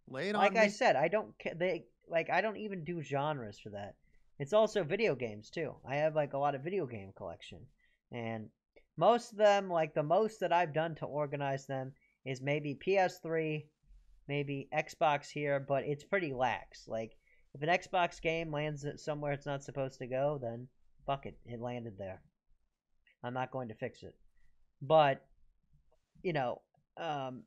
[SPEAKER 1] Lay it
[SPEAKER 2] Like
[SPEAKER 1] on
[SPEAKER 2] I
[SPEAKER 1] me.
[SPEAKER 2] said, I don't. They like I don't even do genres for that. It's also video games too. I have like a lot of video game collection, and most of them, like the most that I've done to organize them is maybe PS3, maybe Xbox here, but it's pretty lax. Like if an Xbox game lands somewhere it's not supposed to go, then fuck it, it landed there. I'm not going to fix it. But you know, um,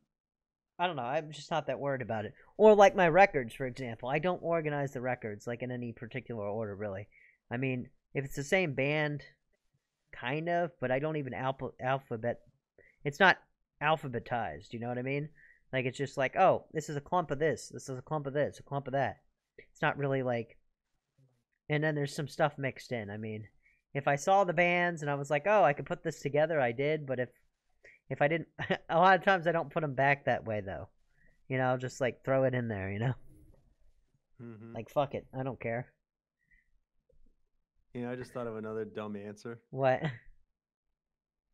[SPEAKER 2] I don't know. I'm just not that worried about it. Or like my records, for example. I don't organize the records like in any particular order, really. I mean, if it's the same band, kind of, but I don't even alphabet. It's not alphabetized. You know what I mean? Like it's just like, oh, this is a clump of this. This is a clump of this. A clump of that. It's not really like. And then there's some stuff mixed in. I mean, if I saw the bands and I was like, oh, I could put this together, I did. But if I didn't, a lot of times I don't put them back that way though. I'll just like throw it in there.
[SPEAKER 1] Mm-hmm.
[SPEAKER 2] Like fuck it, I don't care.
[SPEAKER 1] I just thought of another dumb answer.
[SPEAKER 2] What?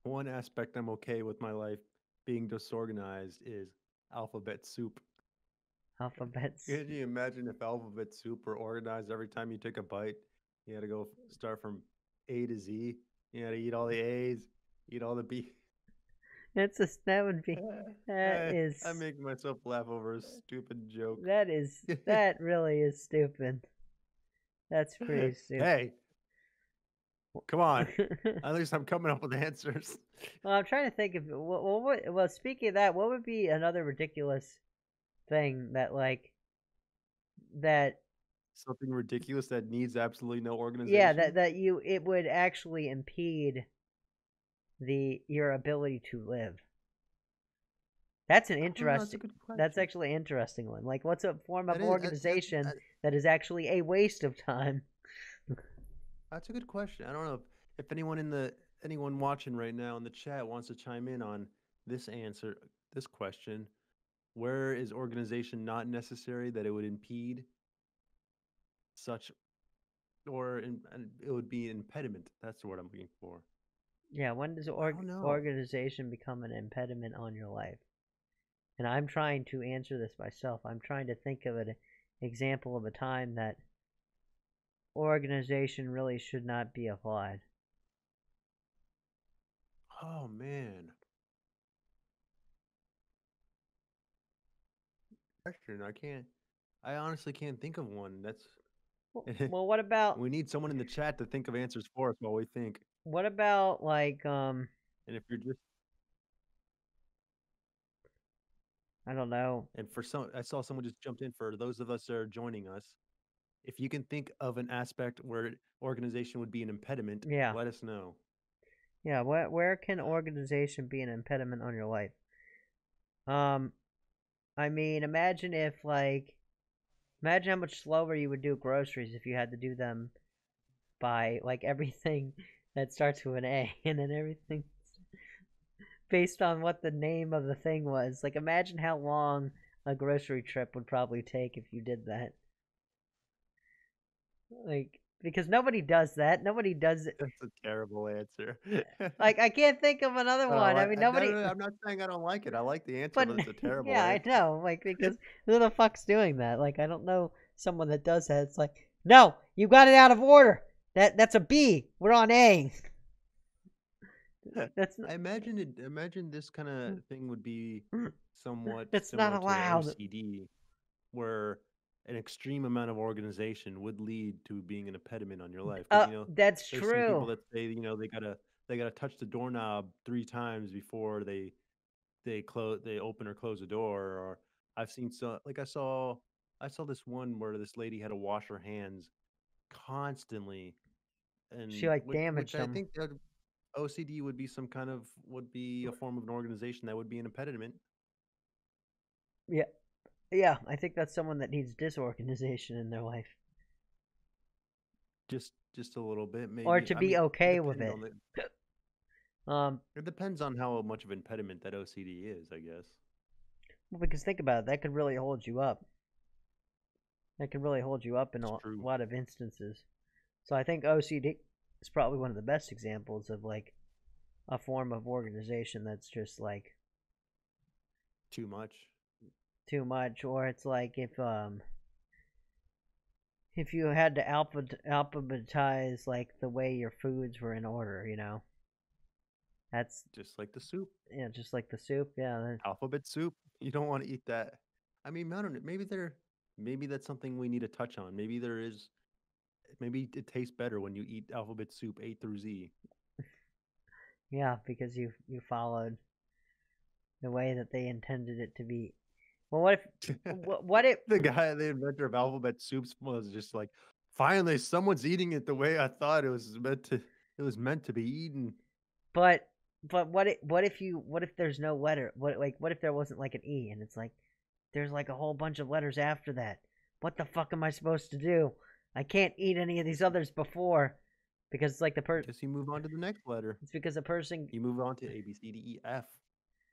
[SPEAKER 1] One aspect I'm okay with my life being disorganized is alphabet soup.
[SPEAKER 2] Alphabets.
[SPEAKER 1] Can you imagine if alphabet soup were organized every time you took a bite? You had to go start from A to Z. You had to eat all the A's, eat all the B.
[SPEAKER 2] That would be that
[SPEAKER 1] I,
[SPEAKER 2] is
[SPEAKER 1] I make myself laugh over a stupid joke.
[SPEAKER 2] that really is stupid. That's pretty stupid.
[SPEAKER 1] Hey, come on. At least I'm coming up with answers.
[SPEAKER 2] Well, I'm trying to think of well, speaking of that, what would be another ridiculous thing that like that
[SPEAKER 1] Something ridiculous that needs absolutely no organization.
[SPEAKER 2] yeah, that you it would actually impede your ability to live. That's an interesting. That's actually an interesting one. Like, what's a form of organization that is actually a waste of time?
[SPEAKER 1] That's a good question. I don't know if anyone watching right now in the chat wants to chime in on this question. Where is organization not necessary that it would impede such, and it would be an impediment? That's the word I'm looking for.
[SPEAKER 2] Yeah, when does organization become an impediment on your life? And I'm trying to answer this myself. I'm trying to think of an example of a time that organization really should not be applied.
[SPEAKER 1] Oh man. Question. I honestly can't think of one. That's
[SPEAKER 2] well, what about
[SPEAKER 1] we need someone in the chat to think of answers for us while we think.
[SPEAKER 2] What about like
[SPEAKER 1] And if you're just
[SPEAKER 2] I don't know.
[SPEAKER 1] And for some, I saw someone just jumped in. For those of us that are joining us, if you can think of an aspect where organization would be an impediment,
[SPEAKER 2] Yeah.
[SPEAKER 1] let us know.
[SPEAKER 2] Yeah, where can organization be an impediment on your life? Um, I mean, imagine how much slower you would do groceries if you had to do them by like everything that starts with an A and then everything based on what the name of the thing was. Like, imagine how long a grocery trip would probably take if you did that. Like, because nobody does that. Nobody does it.
[SPEAKER 1] That's a terrible answer.
[SPEAKER 2] Like, I can't think of another
[SPEAKER 1] But I
[SPEAKER 2] one. I
[SPEAKER 1] like.
[SPEAKER 2] mean,
[SPEAKER 1] No,
[SPEAKER 2] nobody.
[SPEAKER 1] no, I'm not saying I don't like it. I like the answer,
[SPEAKER 2] But
[SPEAKER 1] but it's a terrible
[SPEAKER 2] yeah, I
[SPEAKER 1] answer.
[SPEAKER 2] know. Like, because who the fuck's doing that? Like, I don't know someone that does that. It's like, no, you got it out of order. That's a B. We're on A. That's not.
[SPEAKER 1] I imagine it. Imagine this kind of thing would be somewhat
[SPEAKER 2] That's not
[SPEAKER 1] similar to
[SPEAKER 2] allowed.
[SPEAKER 1] OCD, where an extreme amount of organization would lead to being an impediment on your life. Because
[SPEAKER 2] That's
[SPEAKER 1] there's some people
[SPEAKER 2] true.
[SPEAKER 1] that say they gotta touch the doorknob 3 times before they open or close the door. Or I've seen I saw this one where this lady had to wash her hands constantly,
[SPEAKER 2] She
[SPEAKER 1] and
[SPEAKER 2] like
[SPEAKER 1] which
[SPEAKER 2] damaged
[SPEAKER 1] I
[SPEAKER 2] them.
[SPEAKER 1] think that OCD would be a form of an organization that would be an impediment.
[SPEAKER 2] Yeah, yeah. I think that's someone that needs disorganization in their life,
[SPEAKER 1] Just a little bit,
[SPEAKER 2] or
[SPEAKER 1] maybe.
[SPEAKER 2] to
[SPEAKER 1] I
[SPEAKER 2] be
[SPEAKER 1] mean, it
[SPEAKER 2] okay with
[SPEAKER 1] depends
[SPEAKER 2] it.
[SPEAKER 1] on the
[SPEAKER 2] Um,
[SPEAKER 1] it depends on how much of impediment that OCD is, I guess.
[SPEAKER 2] because think about it, that could really hold you up. That can really hold you up in
[SPEAKER 1] It's
[SPEAKER 2] a
[SPEAKER 1] true.
[SPEAKER 2] lot of instances. So I think OCD is probably one of the best examples of like a form of organization that's just like
[SPEAKER 1] Too much.
[SPEAKER 2] too much, or it's like if you had to alphabetize like the way your foods were in order, that's
[SPEAKER 1] Just like the soup.
[SPEAKER 2] just like the soup. Yeah,
[SPEAKER 1] Alphabet soup. You don't want to eat that. I mean, I don't know. Maybe that's something we need to touch on. Maybe it tastes better when you eat alphabet soup A through Z.
[SPEAKER 2] yeah, because you followed the way that they intended it to be. Well, what if what if
[SPEAKER 1] The inventor of alphabet soups was just like, finally, someone's eating it the way I thought it was meant to be eaten.
[SPEAKER 2] But what if there's no letter? What if there wasn't like an E and it's like there's like a whole bunch of letters after that? What the fuck am I supposed to do? I can't eat any of these others before because it's like
[SPEAKER 1] Guess you move on to the next letter.
[SPEAKER 2] it's because a person
[SPEAKER 1] You move on to A B C D E F.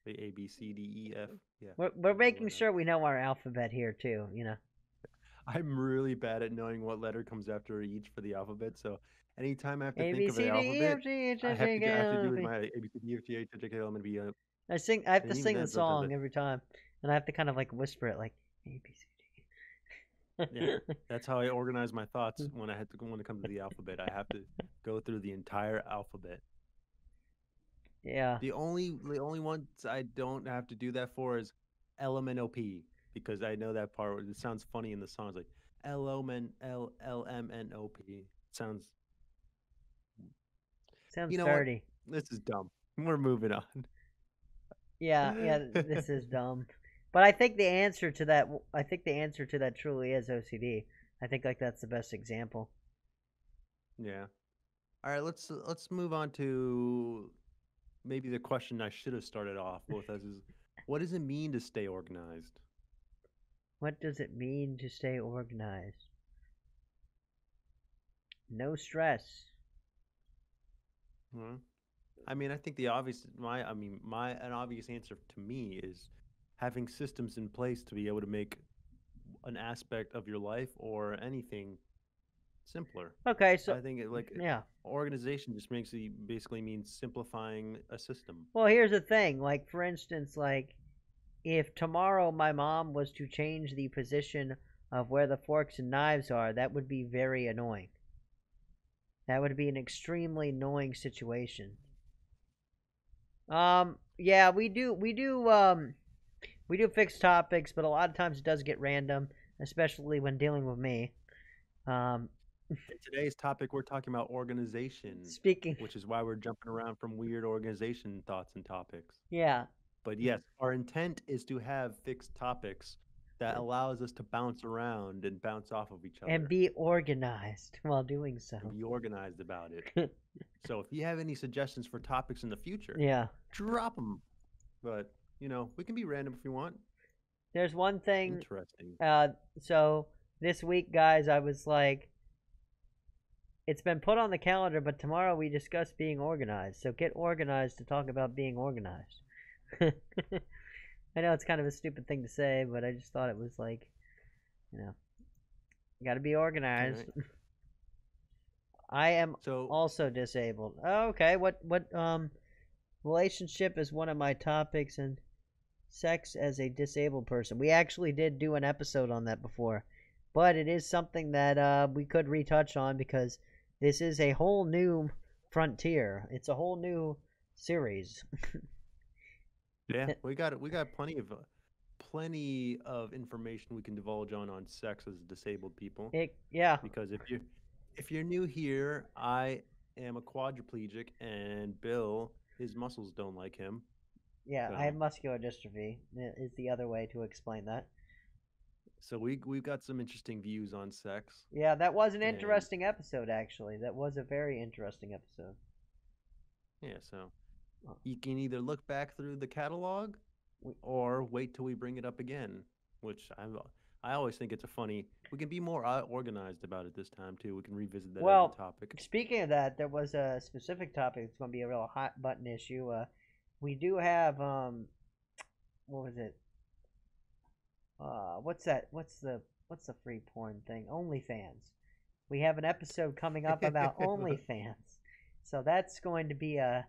[SPEAKER 1] A B C D E F. Yeah.
[SPEAKER 2] we're
[SPEAKER 1] Whatever,
[SPEAKER 2] making
[SPEAKER 1] whatever.
[SPEAKER 2] sure we know our alphabet here too,
[SPEAKER 1] I'm really bad at knowing what letter comes after each for the alphabet. So anytime I have to
[SPEAKER 2] A
[SPEAKER 1] think
[SPEAKER 2] B
[SPEAKER 1] of the
[SPEAKER 2] C D E
[SPEAKER 1] alphabet,
[SPEAKER 2] F G H I J K
[SPEAKER 1] I have to
[SPEAKER 2] L
[SPEAKER 1] do
[SPEAKER 2] M
[SPEAKER 1] it in
[SPEAKER 2] N
[SPEAKER 1] my A B C D E F G H I J K L M N P.
[SPEAKER 2] I have to
[SPEAKER 1] And even
[SPEAKER 2] sing the
[SPEAKER 1] then, sometimes
[SPEAKER 2] song every time, and I have to kind of like whisper it like A B
[SPEAKER 1] yeah,
[SPEAKER 2] C D.
[SPEAKER 1] that's how I organize my thoughts when it comes to the alphabet. I have to go through the entire alphabet.
[SPEAKER 2] Yeah,
[SPEAKER 1] The only ones I don't have to do that for is LMNOP, because I know that part. It sounds funny in the songs, like LMNOP. Sounds.
[SPEAKER 2] sounds
[SPEAKER 1] You know what?
[SPEAKER 2] dirty.
[SPEAKER 1] This is dumb. We're moving on.
[SPEAKER 2] Yeah, yeah, this is dumb. But I think the answer to that truly is OCD. I think like that's the best example.
[SPEAKER 1] Yeah. All right. Let's move on to maybe the question I should have started off with as is, what does it mean to stay organized?
[SPEAKER 2] What does it mean to stay organized? No stress.
[SPEAKER 1] Huh? I mean, I think the obvious my I mean my an obvious answer to me is having systems in place to be able to make an aspect of your life or anything simpler.
[SPEAKER 2] Okay, so
[SPEAKER 1] I think
[SPEAKER 2] yeah.
[SPEAKER 1] organization just basically means simplifying a system.
[SPEAKER 2] Well, here's the thing. Like for instance, like if tomorrow my mom was to change the position of where the forks and knives are, that would be very annoying. That would be an extremely annoying situation. Yeah, we do fixed topics, but a lot of times it does get random, especially when dealing with me. Um,
[SPEAKER 1] In today's topic, we're talking about organization,
[SPEAKER 2] speaking,
[SPEAKER 1] which is why we're jumping around from weird organization thoughts and topics.
[SPEAKER 2] yeah,
[SPEAKER 1] But yes, our intent is to have fixed topics that allows us to bounce around and bounce off of each
[SPEAKER 2] and
[SPEAKER 1] other
[SPEAKER 2] be organized while doing
[SPEAKER 1] and
[SPEAKER 2] so.
[SPEAKER 1] be organized about it. So if you have any suggestions for topics in the future,
[SPEAKER 2] Yeah.
[SPEAKER 1] drop them. But, we can be random if you want.
[SPEAKER 2] There's one thing.
[SPEAKER 1] Interesting.
[SPEAKER 2] So this week, guys, I was like, it's been put on the calendar, but tomorrow we discuss being organized. So get organized to talk about being organized. I know it's kind of a stupid thing to say, but I just thought it was like, you got to be organized.
[SPEAKER 1] Right.
[SPEAKER 2] I am
[SPEAKER 1] So
[SPEAKER 2] also disabled. Oh, okay. What relationship is one of my topics, and sex as a disabled person. We actually did do an episode on that before, but it is something that we could retouch on because this is a whole new frontier. It's a whole new series.
[SPEAKER 1] yeah, we got plenty of information we can divulge on sex as disabled people.
[SPEAKER 2] Yeah.
[SPEAKER 1] Because if you're new here, I am a quadriplegic, and Bill, his muscles don't like him.
[SPEAKER 2] Yeah, I have
[SPEAKER 1] So
[SPEAKER 2] muscular dystrophy. Is the other way to explain that.
[SPEAKER 1] so we've got some interesting views on sex,
[SPEAKER 2] Yeah, that was an
[SPEAKER 1] and
[SPEAKER 2] interesting episode. Actually, that was a very interesting episode.
[SPEAKER 1] yeah, so
[SPEAKER 2] Uh,
[SPEAKER 1] you can either look back through the catalog
[SPEAKER 2] we-
[SPEAKER 1] or wait till we bring it up again, which I always think it's a funny. We can be more organized about it this time too. We can revisit that as a
[SPEAKER 2] Well,
[SPEAKER 1] topic.
[SPEAKER 2] speaking of that, there was a specific topic that's going to be a real hot button issue. We do have what was it? What's that? What's the free porn thing? OnlyFans. We have an episode coming up about OnlyFans, so that's going to be a.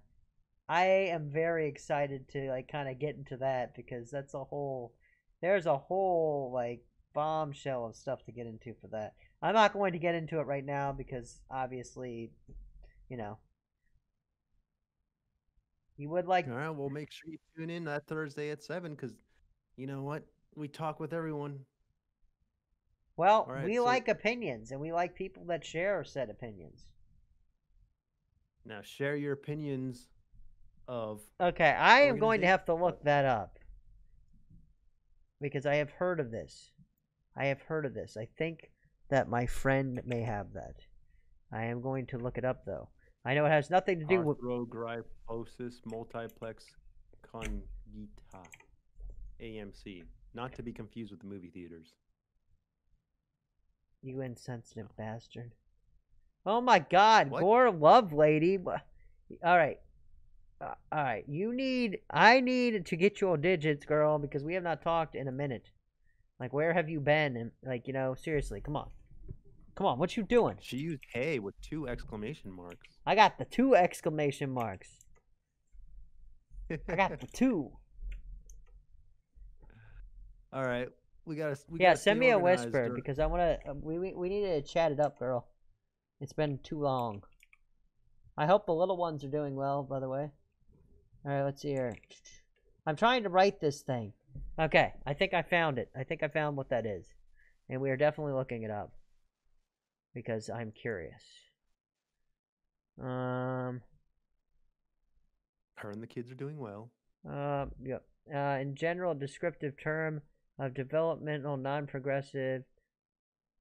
[SPEAKER 2] I am very excited to like kind of get into that because that's a whole. There's a whole like bombshell of stuff to get into for that. I'm not going to get into it right now because obviously, you know, you would like.
[SPEAKER 1] All right, well, make sure you tune in that Thursday at 7 because you know what? We talk with everyone.
[SPEAKER 2] Well,
[SPEAKER 1] All right,
[SPEAKER 2] we
[SPEAKER 1] so
[SPEAKER 2] like opinions and we like people that share said opinions.
[SPEAKER 1] now share your opinions of
[SPEAKER 2] Okay, I am going to
[SPEAKER 1] organization.
[SPEAKER 2] have to look that up because I have heard of this. I think that my friend may have that. I am going to look it up though. I know it has nothing to do with
[SPEAKER 1] Arthrogryposis multiplex congita, AMC, not to be confused with the movie theaters.
[SPEAKER 2] you insensitive bastard. Oh my god,
[SPEAKER 1] What?
[SPEAKER 2] Gore Love Lady. Alright. Alright, I need to get your digits, girl, because we have not talked in a minute. Like, where have you been? And, like, seriously, come on. Come on, what you doing?
[SPEAKER 1] She used "hey" with 2 exclamation marks.
[SPEAKER 2] I got the 2 exclamation marks. I got the 2.
[SPEAKER 1] All right, we gotta.
[SPEAKER 2] Yeah,
[SPEAKER 1] stay
[SPEAKER 2] send me a
[SPEAKER 1] organized,
[SPEAKER 2] whisper because I want to. We need to chat it up, girl. It's been too long. I hope the little ones are doing well, by the way. All right, let's see here. I'm trying to write this thing. Okay, I think I found it. I think I found what that is, and we are definitely looking it up because I'm curious.
[SPEAKER 1] Her and the kids are doing well.
[SPEAKER 2] Yep. In general, descriptive term of developmental non-progressive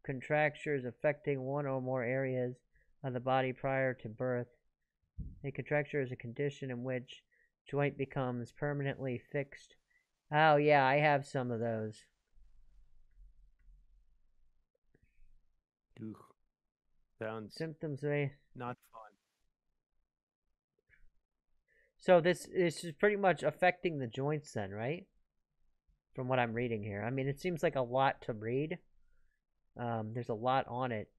[SPEAKER 2] contractures affecting one or more areas of the body prior to birth. A contracture is a condition in which joint becomes permanently fixed. Oh yeah, I have some of those.
[SPEAKER 1] Ugh. Sounds
[SPEAKER 2] Symptoms may.
[SPEAKER 1] not fun.
[SPEAKER 2] So this is pretty much affecting the joints then, right? From what I'm reading here. I mean, it seems like a lot to read. There's a lot on it.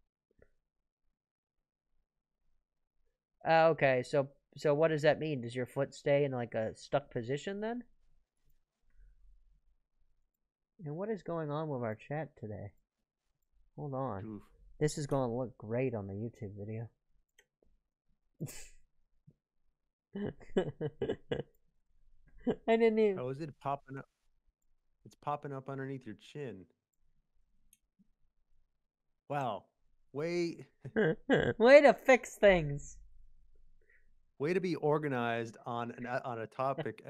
[SPEAKER 2] Okay, so what does that mean? Does your foot stay in like a stuck position then? And what is going on with our chat today? Hold on.
[SPEAKER 1] Oof.
[SPEAKER 2] This is going to look great on the YouTube video. I didn't even.
[SPEAKER 1] Oh, is it popping up? It's popping up underneath your chin. Wow. Way
[SPEAKER 2] Way to fix things.
[SPEAKER 1] way to be organized on on a topic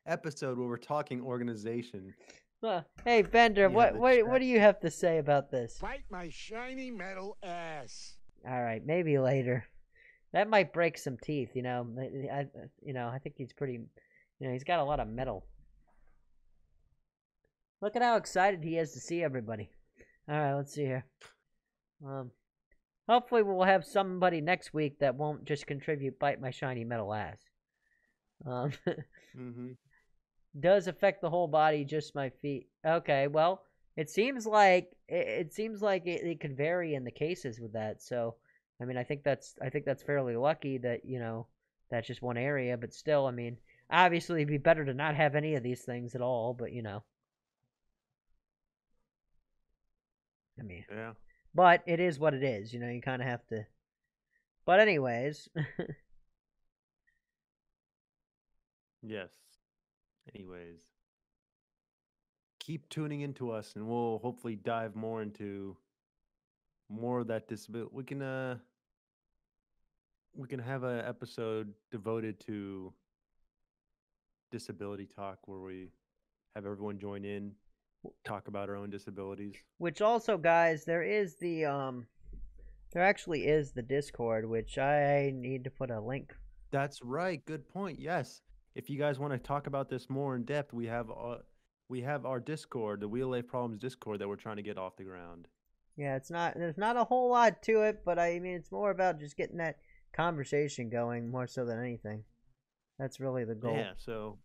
[SPEAKER 1] episode where we're talking organization.
[SPEAKER 2] Well, hey Bender,
[SPEAKER 1] You have the chat.
[SPEAKER 2] what do you have to say about this?
[SPEAKER 3] Bite my shiny metal ass.
[SPEAKER 2] All right, maybe later. That might break some teeth, you know. I think he's pretty, he's got a lot of metal. Look at how excited he is to see everybody. All right, let's see here. Hopefully we'll have somebody next week that won't just contribute bite my shiny metal ass. Does affect the whole body, just my feet. Okay, well, it seems like it could vary in the cases with that. So, I mean, I think that's fairly lucky that that's just one area. But still, I mean, obviously it'd be better to not have any of these things at all. But I mean,
[SPEAKER 1] yeah.
[SPEAKER 2] But it is what it is. You kind of have to. But anyways.
[SPEAKER 1] Yes. Anyways, keep tuning into us, and we'll hopefully dive more into more of that disability. We can have an episode devoted to disability talk where we have everyone join in, talk about our own disabilities.
[SPEAKER 2] Which also, guys, there actually is the Discord, which I need to put a link.
[SPEAKER 1] That's right. Good point. Yes. If you guys want to talk about this more in depth, we have our Discord, the Wheel Life Problems Discord, that we're trying to get off the ground.
[SPEAKER 2] Yeah, there's not a whole lot to it, but I mean, it's more about just getting that conversation going more so than anything. That's really the goal.
[SPEAKER 1] Yeah, so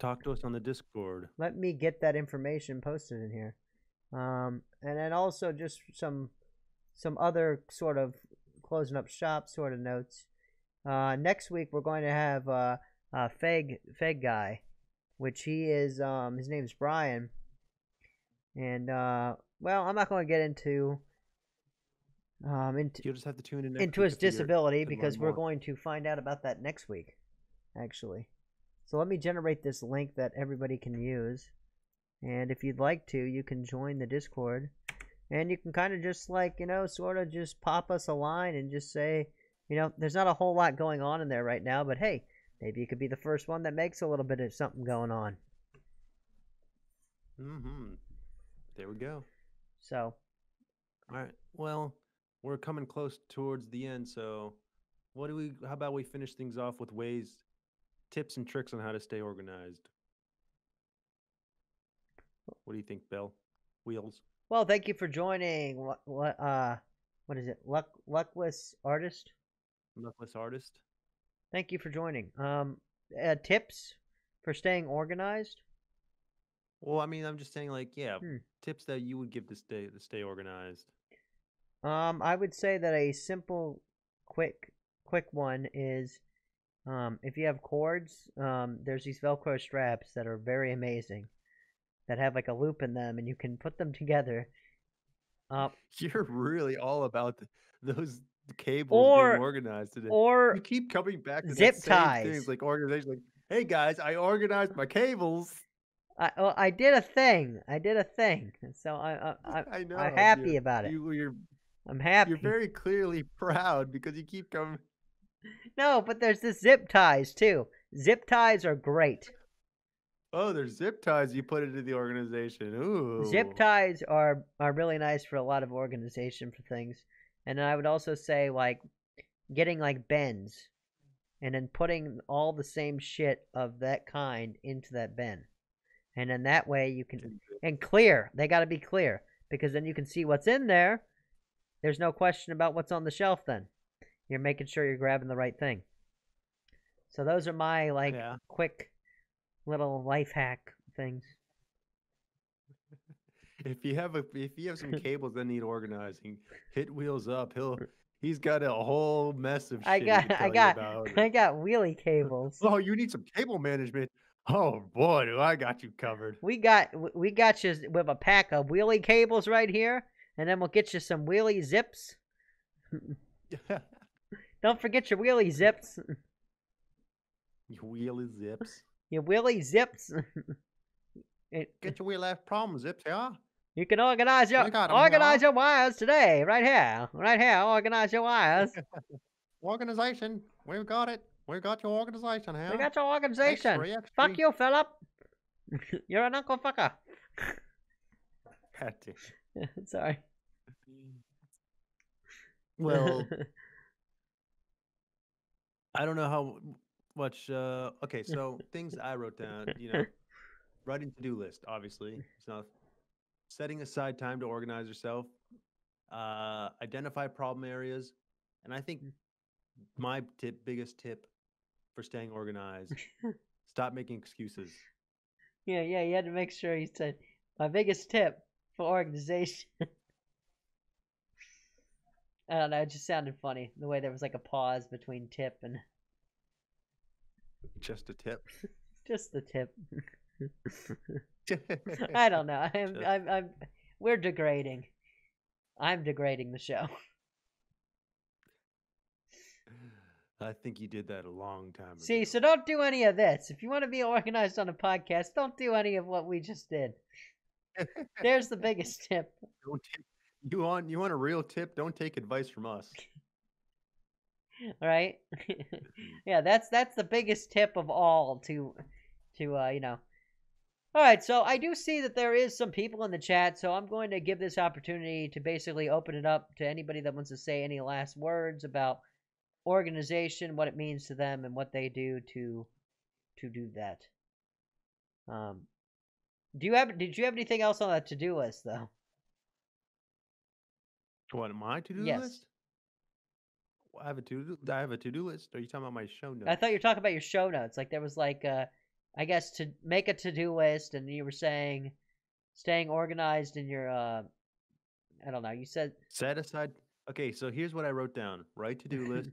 [SPEAKER 1] talk to us on the Discord.
[SPEAKER 2] Let me get that information posted in here. And then also just some other sort of closing up shop sort of notes. Next week we're going to have Feg guy, which he is his name's Brian, and well, I'm not going to get into
[SPEAKER 1] you'll just have to tune in
[SPEAKER 2] into his disability because we're going to find out about that next week, actually. So let me generate this link that everybody can use, and if you'd like to, you can join the Discord, and you can kind of just sort of just pop us a line and just say. There's not a whole lot going on in there right now, but hey, maybe you could be the first one that makes a little bit of something going on.
[SPEAKER 1] There we go.
[SPEAKER 2] So.
[SPEAKER 1] All right. Well, we're coming close towards the end, so how about we finish things off with tips and tricks on how to stay organized? What do you think, Bill? Wheels?
[SPEAKER 2] Well, thank you for joining. What is it? Luckless Artist?
[SPEAKER 1] Luckless Artist.
[SPEAKER 2] Thank you for joining. Tips for staying organized?
[SPEAKER 1] Well, I mean, I'm just saying, tips that you would give to stay organized.
[SPEAKER 2] I would say that a simple, quick one is, if you have cords, there's these Velcro straps that are very amazing, that have like a loop in them, and you can put them together.
[SPEAKER 1] You're really all about those cables being organized today.
[SPEAKER 2] Or
[SPEAKER 1] you keep coming back to
[SPEAKER 2] zip
[SPEAKER 1] that
[SPEAKER 2] ties.
[SPEAKER 1] Same things like organization. Like, hey guys, I organized my cables.
[SPEAKER 2] I did a thing. So
[SPEAKER 1] I know.
[SPEAKER 2] I'm happy about it. I'm happy.
[SPEAKER 1] You're very clearly proud because you keep coming.
[SPEAKER 2] No, but there's the zip ties too. Zip ties are great.
[SPEAKER 1] Oh, there's zip ties you put into the organization. Ooh.
[SPEAKER 2] Zip ties are really nice for a lot of organization for things. And I would also say getting bins and then putting all the same shit of that kind into that bin. And then that way you can and clear. They got to be clear because then you can see what's in there. There's no question about what's on the shelf then. You're making sure you're grabbing the right thing. So those are my quick little life hack things.
[SPEAKER 1] If you have some cables that need organizing, hit Wheels up. He's got a whole mess of shit. I got
[SPEAKER 2] wheelie cables.
[SPEAKER 1] Oh, you need some cable management. Oh boy, do I got you covered.
[SPEAKER 2] We got you with a pack of wheelie cables right here, and then we'll get you some wheelie zips. Don't forget your wheelie zips.
[SPEAKER 1] Your wheelie zips.
[SPEAKER 2] Your wheelie zips.
[SPEAKER 1] Get your wheel life problem zips, yeah.
[SPEAKER 2] You can organize your wires today, right here. Organize your wires.
[SPEAKER 1] Organization. We've got it. We've got your organization here.
[SPEAKER 2] We got your organization.
[SPEAKER 1] X3, X3.
[SPEAKER 2] Fuck you, Philip. You're an uncle fucker.
[SPEAKER 1] God damn.
[SPEAKER 2] Sorry.
[SPEAKER 1] Well, I don't know how much. Okay, so things I wrote down. Writing to-do list. Obviously, it's not setting aside time to organize yourself. Identify problem areas, and I think my biggest tip for staying organized: stop making excuses.
[SPEAKER 2] Yeah, you had to make sure you said my biggest tip for organization. I don't know, it just sounded funny the way there was like a pause between tip and
[SPEAKER 1] Just a tip.
[SPEAKER 2] just the tip. I don't know. We're degrading. I'm degrading the show.
[SPEAKER 1] I think you did that a long time ago.
[SPEAKER 2] See, so don't do any of this. If you want to be organized on a podcast, don't do any of what we just did. There's the biggest tip.
[SPEAKER 1] You want a real tip? Don't take advice from us.
[SPEAKER 2] All right. Yeah, that's the biggest tip of all to All right, so I do see that there is some people in the chat, so I'm going to give this opportunity to basically open it up to anybody that wants to say any last words about organization, what it means to them, and what they do to do that. Did you have anything else on that to-do list though?
[SPEAKER 1] What, my to-do
[SPEAKER 2] Yes.
[SPEAKER 1] list? I have a to-do list. Are you talking about my show notes?
[SPEAKER 2] I thought you were talking about your show notes. Like there was like I guess to make a to-do list, and you were saying staying organized in your I don't know. You said
[SPEAKER 1] set aside. Okay, so here's what I wrote down. Write to-do list.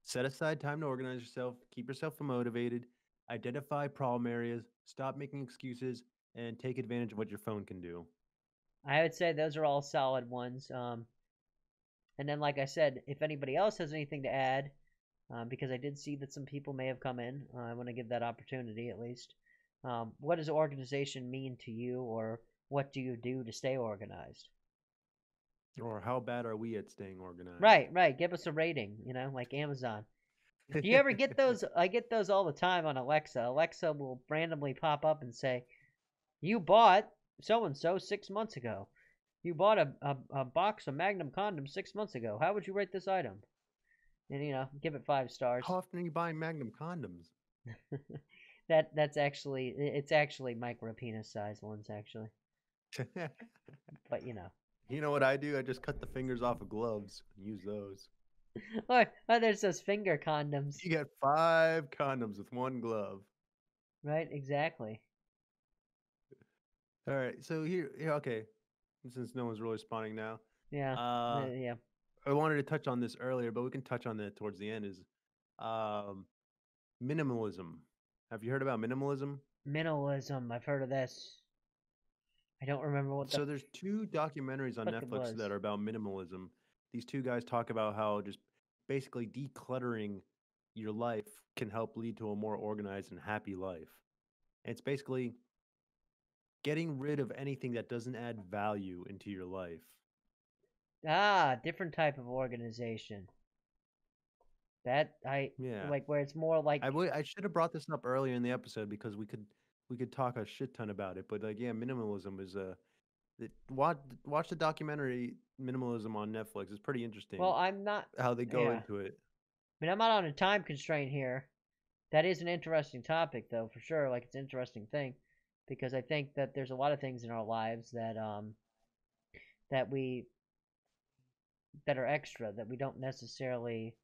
[SPEAKER 1] Set aside time to organize yourself. Keep yourself motivated. Identify problem areas. Stop making excuses, and take advantage of what your phone can do.
[SPEAKER 2] I would say those are all solid ones. And then, like I said, if anybody else has anything to add, because I did see that some people may have come in, I want to give that opportunity at least. What does organization mean to you, or what do you do to stay organized?
[SPEAKER 1] Or how bad are we at staying organized?
[SPEAKER 2] Right. Give us a rating, like Amazon. Do you ever get those? I get those all the time on Alexa. Alexa will randomly pop up and say, "You bought so-and-so 6 months ago. You bought a box of Magnum condoms 6 months ago. How would you rate this item?" And, give it 5 stars.
[SPEAKER 1] How often are you buying Magnum condoms?
[SPEAKER 2] It's actually micro penis size ones, actually. But,
[SPEAKER 1] You know what I do? I just cut the fingers off of gloves and use those.
[SPEAKER 2] Oh, there's those finger condoms.
[SPEAKER 1] You get 5 condoms with 1 glove.
[SPEAKER 2] Right, exactly.
[SPEAKER 1] All right, so here, okay. Since no one's really responding now.
[SPEAKER 2] Yeah. Yeah.
[SPEAKER 1] I wanted to touch on this earlier, but we can touch on that towards the end. Is minimalism. Have you heard about minimalism?
[SPEAKER 2] Minimalism. I've heard of this. I don't remember what.
[SPEAKER 1] So there's 2 documentaries on Netflix that are about minimalism. These 2 guys talk about how just basically decluttering your life can help lead to a more organized and happy life. And it's basically getting rid of anything that doesn't add value into your life.
[SPEAKER 2] Different type of organization. Like where it's more like
[SPEAKER 1] I should have brought this up earlier in the episode because we could talk a shit ton about it. But minimalism is watch the documentary Minimalism on Netflix. It's pretty interesting.
[SPEAKER 2] Well, I'm not
[SPEAKER 1] how they go into it.
[SPEAKER 2] I mean, I'm not on a time constraint here. That is an interesting topic, though, for sure. Like, it's an interesting thing because I think that there's a lot of things in our lives that that are extra that we don't necessarily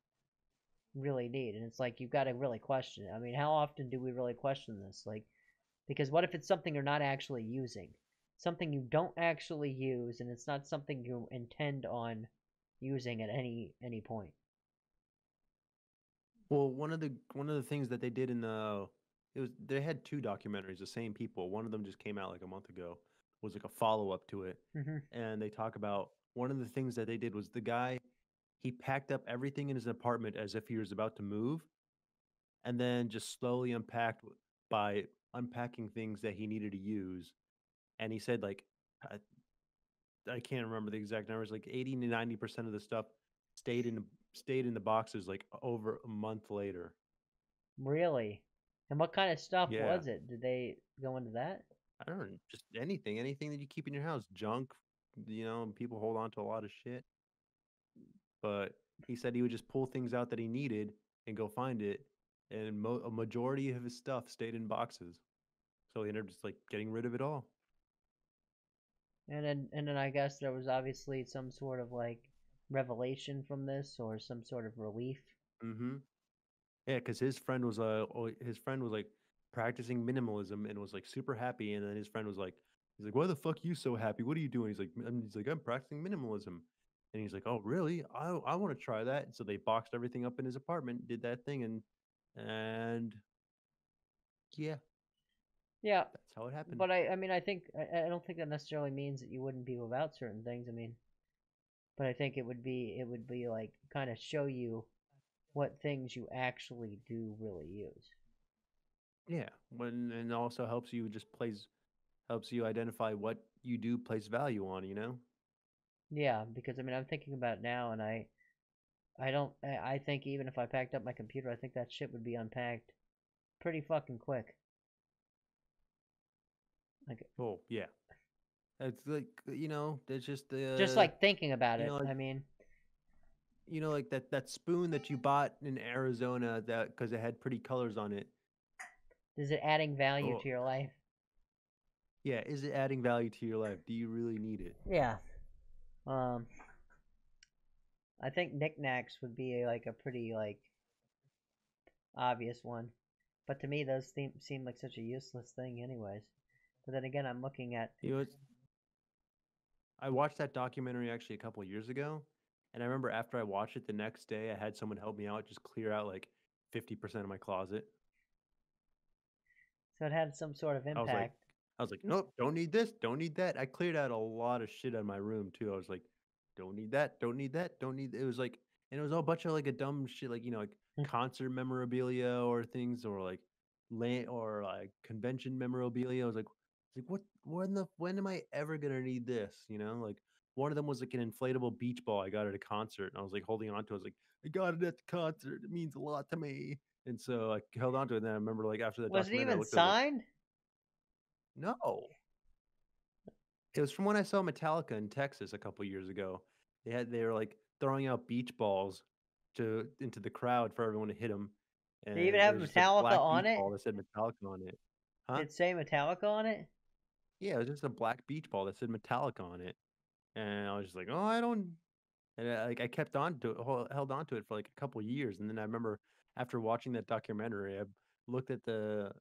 [SPEAKER 2] really need, and it's like you've got to really question it. I mean, how often do we really question this? Like, because what if it's something you're not actually using, something you don't actually use, and it's not something you intend on using at any point?
[SPEAKER 1] Well, one of the things that they did they had 2 documentaries, the same people. One of them just came out like a month ago. Was like a follow-up to it.
[SPEAKER 2] Mm-hmm.
[SPEAKER 1] And they talk about one of the things that they did was the guy, he packed up everything in his apartment as if he was about to move, and then just slowly unpacked by unpacking things that he needed to use. And he said, like, I can't remember the exact numbers, like 80 to 90% of the stuff stayed stayed in the boxes like over a month later.
[SPEAKER 2] Really? And what kind of stuff
[SPEAKER 1] Yeah.
[SPEAKER 2] was it? Did they go into that?
[SPEAKER 1] I don't know, just anything that you keep in your house, junk. People hold on to a lot of shit. But he said he would just pull things out that he needed and go find it, and a majority of his stuff stayed in boxes. So he ended up just like getting rid of it all.
[SPEAKER 2] And then I guess there was obviously some sort of like revelation from this or some sort of relief.
[SPEAKER 1] Mm-hmm. Yeah, because his friend was like practicing minimalism and was like super happy, and then his friend was like, he's like, "Why the fuck you so happy? What are you doing?" I'm practicing minimalism, and he's like, "Oh really? I want to try that." And so they boxed everything up in his apartment, did that thing, and yeah,
[SPEAKER 2] Yeah,
[SPEAKER 1] that's how it happened.
[SPEAKER 2] but I mean I think I don't think that necessarily means that you wouldn't be without certain things. I mean, but I think it would be like kind of show you what things you actually do really use.
[SPEAKER 1] Yeah, when and also helps you identify what you do place value on.
[SPEAKER 2] Yeah, because I mean I'm thinking about it now and I don't I think even if I packed up my computer, I think that shit would be unpacked pretty fucking quick. Like
[SPEAKER 1] Oh yeah, it's like it's just
[SPEAKER 2] just like thinking about
[SPEAKER 1] you know
[SPEAKER 2] it.
[SPEAKER 1] like
[SPEAKER 2] I mean,
[SPEAKER 1] like that spoon that you bought in Arizona that because it had pretty colors on it.
[SPEAKER 2] is it adding value
[SPEAKER 1] Oh
[SPEAKER 2] to your life?
[SPEAKER 1] yeah, is it adding value to your life? Do you really need it?
[SPEAKER 2] Yeah. Um, I think knickknacks would be like a pretty like obvious one, but to me those seem like such a useless thing, anyways. But then again, I'm looking at
[SPEAKER 1] You know, I watched that documentary actually a couple of years ago, and I remember after I watched it the next day, I had someone help me out, just clear out like 50% of my closet.
[SPEAKER 2] so it had some sort of
[SPEAKER 1] I was like,
[SPEAKER 2] impact.
[SPEAKER 1] nope, don't need this, don't need that. I cleared out a lot of shit out of my room too. I was like, don't need that, don't need that, don't need. It was like, and it was all a bunch of like a dumb shit, like like concert memorabilia or things, or like land or like convention memorabilia. I was like, what? When am I ever gonna need this? Like one of them was like an inflatable beach ball I got at a concert, and I was like holding on to. It. I was like, I got it at the concert. It means a lot to me. And so I held on to it. And then I remember like after that
[SPEAKER 2] Was it
[SPEAKER 1] documentary, I
[SPEAKER 2] even
[SPEAKER 1] looked. I was like,
[SPEAKER 2] signed?
[SPEAKER 1] no. It was from when I saw Metallica in Texas a couple years ago. They were like throwing out beach balls to into the crowd for everyone to hit them,
[SPEAKER 2] Did it even
[SPEAKER 1] and there
[SPEAKER 2] have
[SPEAKER 1] was just a
[SPEAKER 2] Metallica
[SPEAKER 1] black
[SPEAKER 2] on
[SPEAKER 1] beach
[SPEAKER 2] it?
[SPEAKER 1] ball that said Metallica on it. Huh?
[SPEAKER 2] Did it say Metallica on it?
[SPEAKER 1] Yeah, it was just a black beach ball that said Metallica on it, and I was just like, oh, I don't. And I kept on to it, held on to it for like a couple years, and then I remember after watching that documentary, I looked at the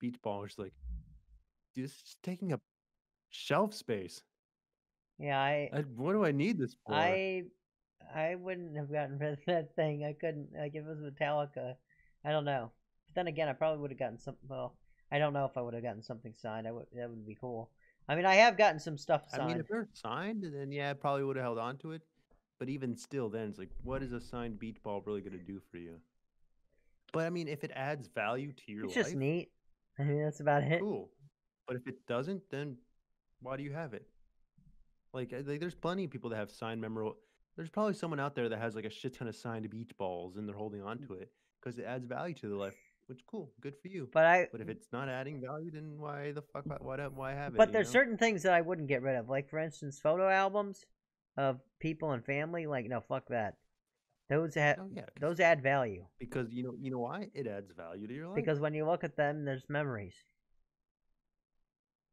[SPEAKER 1] beach ball, and was like, dude, this is taking up shelf space.
[SPEAKER 2] Yeah,
[SPEAKER 1] What do I need this for?
[SPEAKER 2] I I wouldn't have gotten rid of that thing. I couldn't. Like if it was Metallica, I don't know. But then again, I probably would have gotten some. Well, I don't know if I would have gotten something signed. I would. That would be cool. I mean, I have gotten some stuff
[SPEAKER 1] I mean,
[SPEAKER 2] signed.
[SPEAKER 1] if they're signed, then yeah, I probably would have held on to it. But even still, then it's like, what is a signed beach ball really going to do for you? But I mean, if it adds value to your
[SPEAKER 2] It's just
[SPEAKER 1] life,
[SPEAKER 2] neat. I mean, that's about it.
[SPEAKER 1] cool. But if it doesn't, then why do you have it? Like there's plenty of people that have signed memorable. There's probably someone out there that has like a shit ton of signed beach balls and they're holding on to it because it adds value to their life, which cool, good for you.
[SPEAKER 2] But I.
[SPEAKER 1] But if it's not adding value, then why the fuck why have it?
[SPEAKER 2] But there's certain things that I wouldn't get rid of. Like for instance, photo albums of people and family. Like no, fuck that.
[SPEAKER 1] Oh yeah,
[SPEAKER 2] Those add value
[SPEAKER 1] because you know why it adds value to your life.
[SPEAKER 2] because when you look at them, there's memories.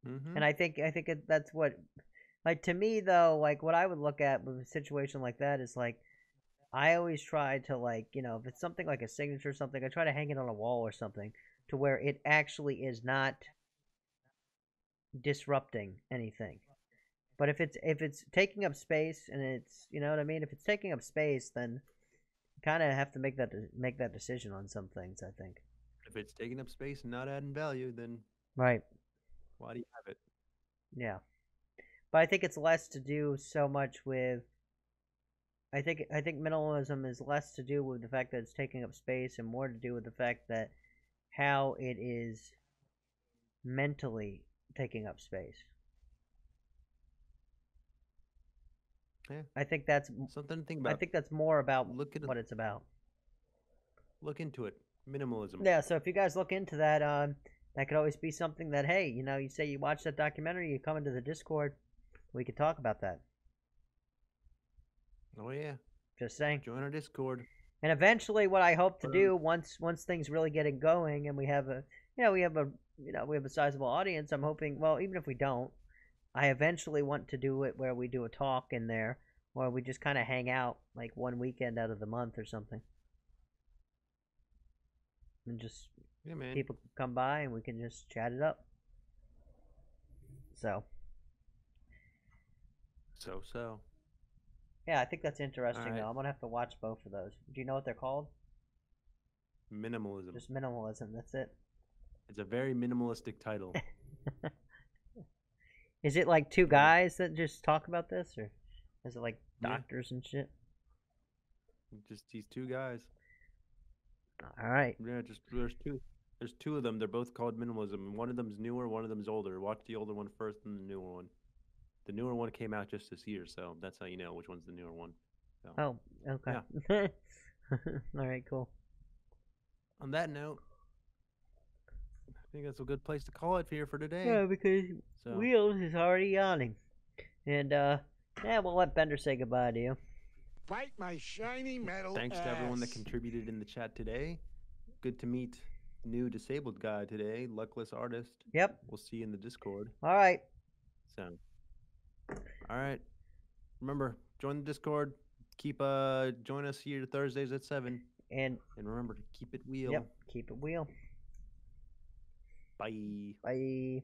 [SPEAKER 1] Mm-hmm.
[SPEAKER 2] And that's what, like to me though, like what I would look at with a situation like that is like I always try to like if it's something like a signature or something, I try to hang it on a wall or something to where it actually is not disrupting anything. But if it's taking up space and it's what I mean, if it's taking up space, then you kind of have to make that decision on some things. I think.
[SPEAKER 1] If it's taking up space and not adding value, then
[SPEAKER 2] Right.
[SPEAKER 1] why do you have it?
[SPEAKER 2] Yeah. But I think it's less to do so much with I think minimalism is less to do with the fact that it's taking up space and more to do with the fact that how it is mentally taking up space.
[SPEAKER 1] Yeah.
[SPEAKER 2] I think that's
[SPEAKER 1] Something to think
[SPEAKER 2] I
[SPEAKER 1] about.
[SPEAKER 2] think that's more about
[SPEAKER 1] Look at
[SPEAKER 2] what it's about.
[SPEAKER 1] Look into it. Minimalism.
[SPEAKER 2] Yeah, so if you guys look into that, that could always be something that, hey, you say you watch that documentary, you come into the Discord, we could talk about that.
[SPEAKER 1] Oh yeah.
[SPEAKER 2] Just saying.
[SPEAKER 1] Join our Discord.
[SPEAKER 2] And eventually, what I hope to do once things really get it going, and we have a sizable audience, I'm hoping. Well, even if we don't, I eventually want to do it where we do a talk in there, or we just kind of hang out like one weekend out of the month or something, and just
[SPEAKER 1] Yeah, man.
[SPEAKER 2] people can come by and we can just chat it up. So yeah, I think that's interesting though. I'm gonna have to watch both of those. Do you know what they're called?
[SPEAKER 1] Minimalism.
[SPEAKER 2] Just minimalism. That's it.
[SPEAKER 1] It's a very minimalistic title.
[SPEAKER 2] Is it like two guys that just talk about this, or is it like doctors and shit?
[SPEAKER 1] Just these two guys.
[SPEAKER 2] All right.
[SPEAKER 1] Yeah, just there's two of them. They're both called minimalism, and one of them's newer, one of them's older. Watch the older one first, and the newer one. The newer one came out just this year, so that's how you know which one's the newer one. So,
[SPEAKER 2] oh, okay. Yeah. All right, cool.
[SPEAKER 1] On that note, I think that's a good place to call it here for today.
[SPEAKER 2] Yeah, because Wheels is already yawning. And, yeah, we'll let Bender say goodbye to you.
[SPEAKER 3] Bite my shiny metal
[SPEAKER 1] Thanks
[SPEAKER 3] ass.
[SPEAKER 1] to everyone that contributed in the chat today. Good to meet new disabled guy today, Luckless Artist.
[SPEAKER 2] Yep.
[SPEAKER 1] We'll see you in the Discord.
[SPEAKER 2] All right.
[SPEAKER 1] So, all right. Remember, join the Discord. Join us here Thursdays at 7. And remember to keep it wheel.
[SPEAKER 2] Yep, keep it wheel.
[SPEAKER 1] Bye.
[SPEAKER 2] Bye.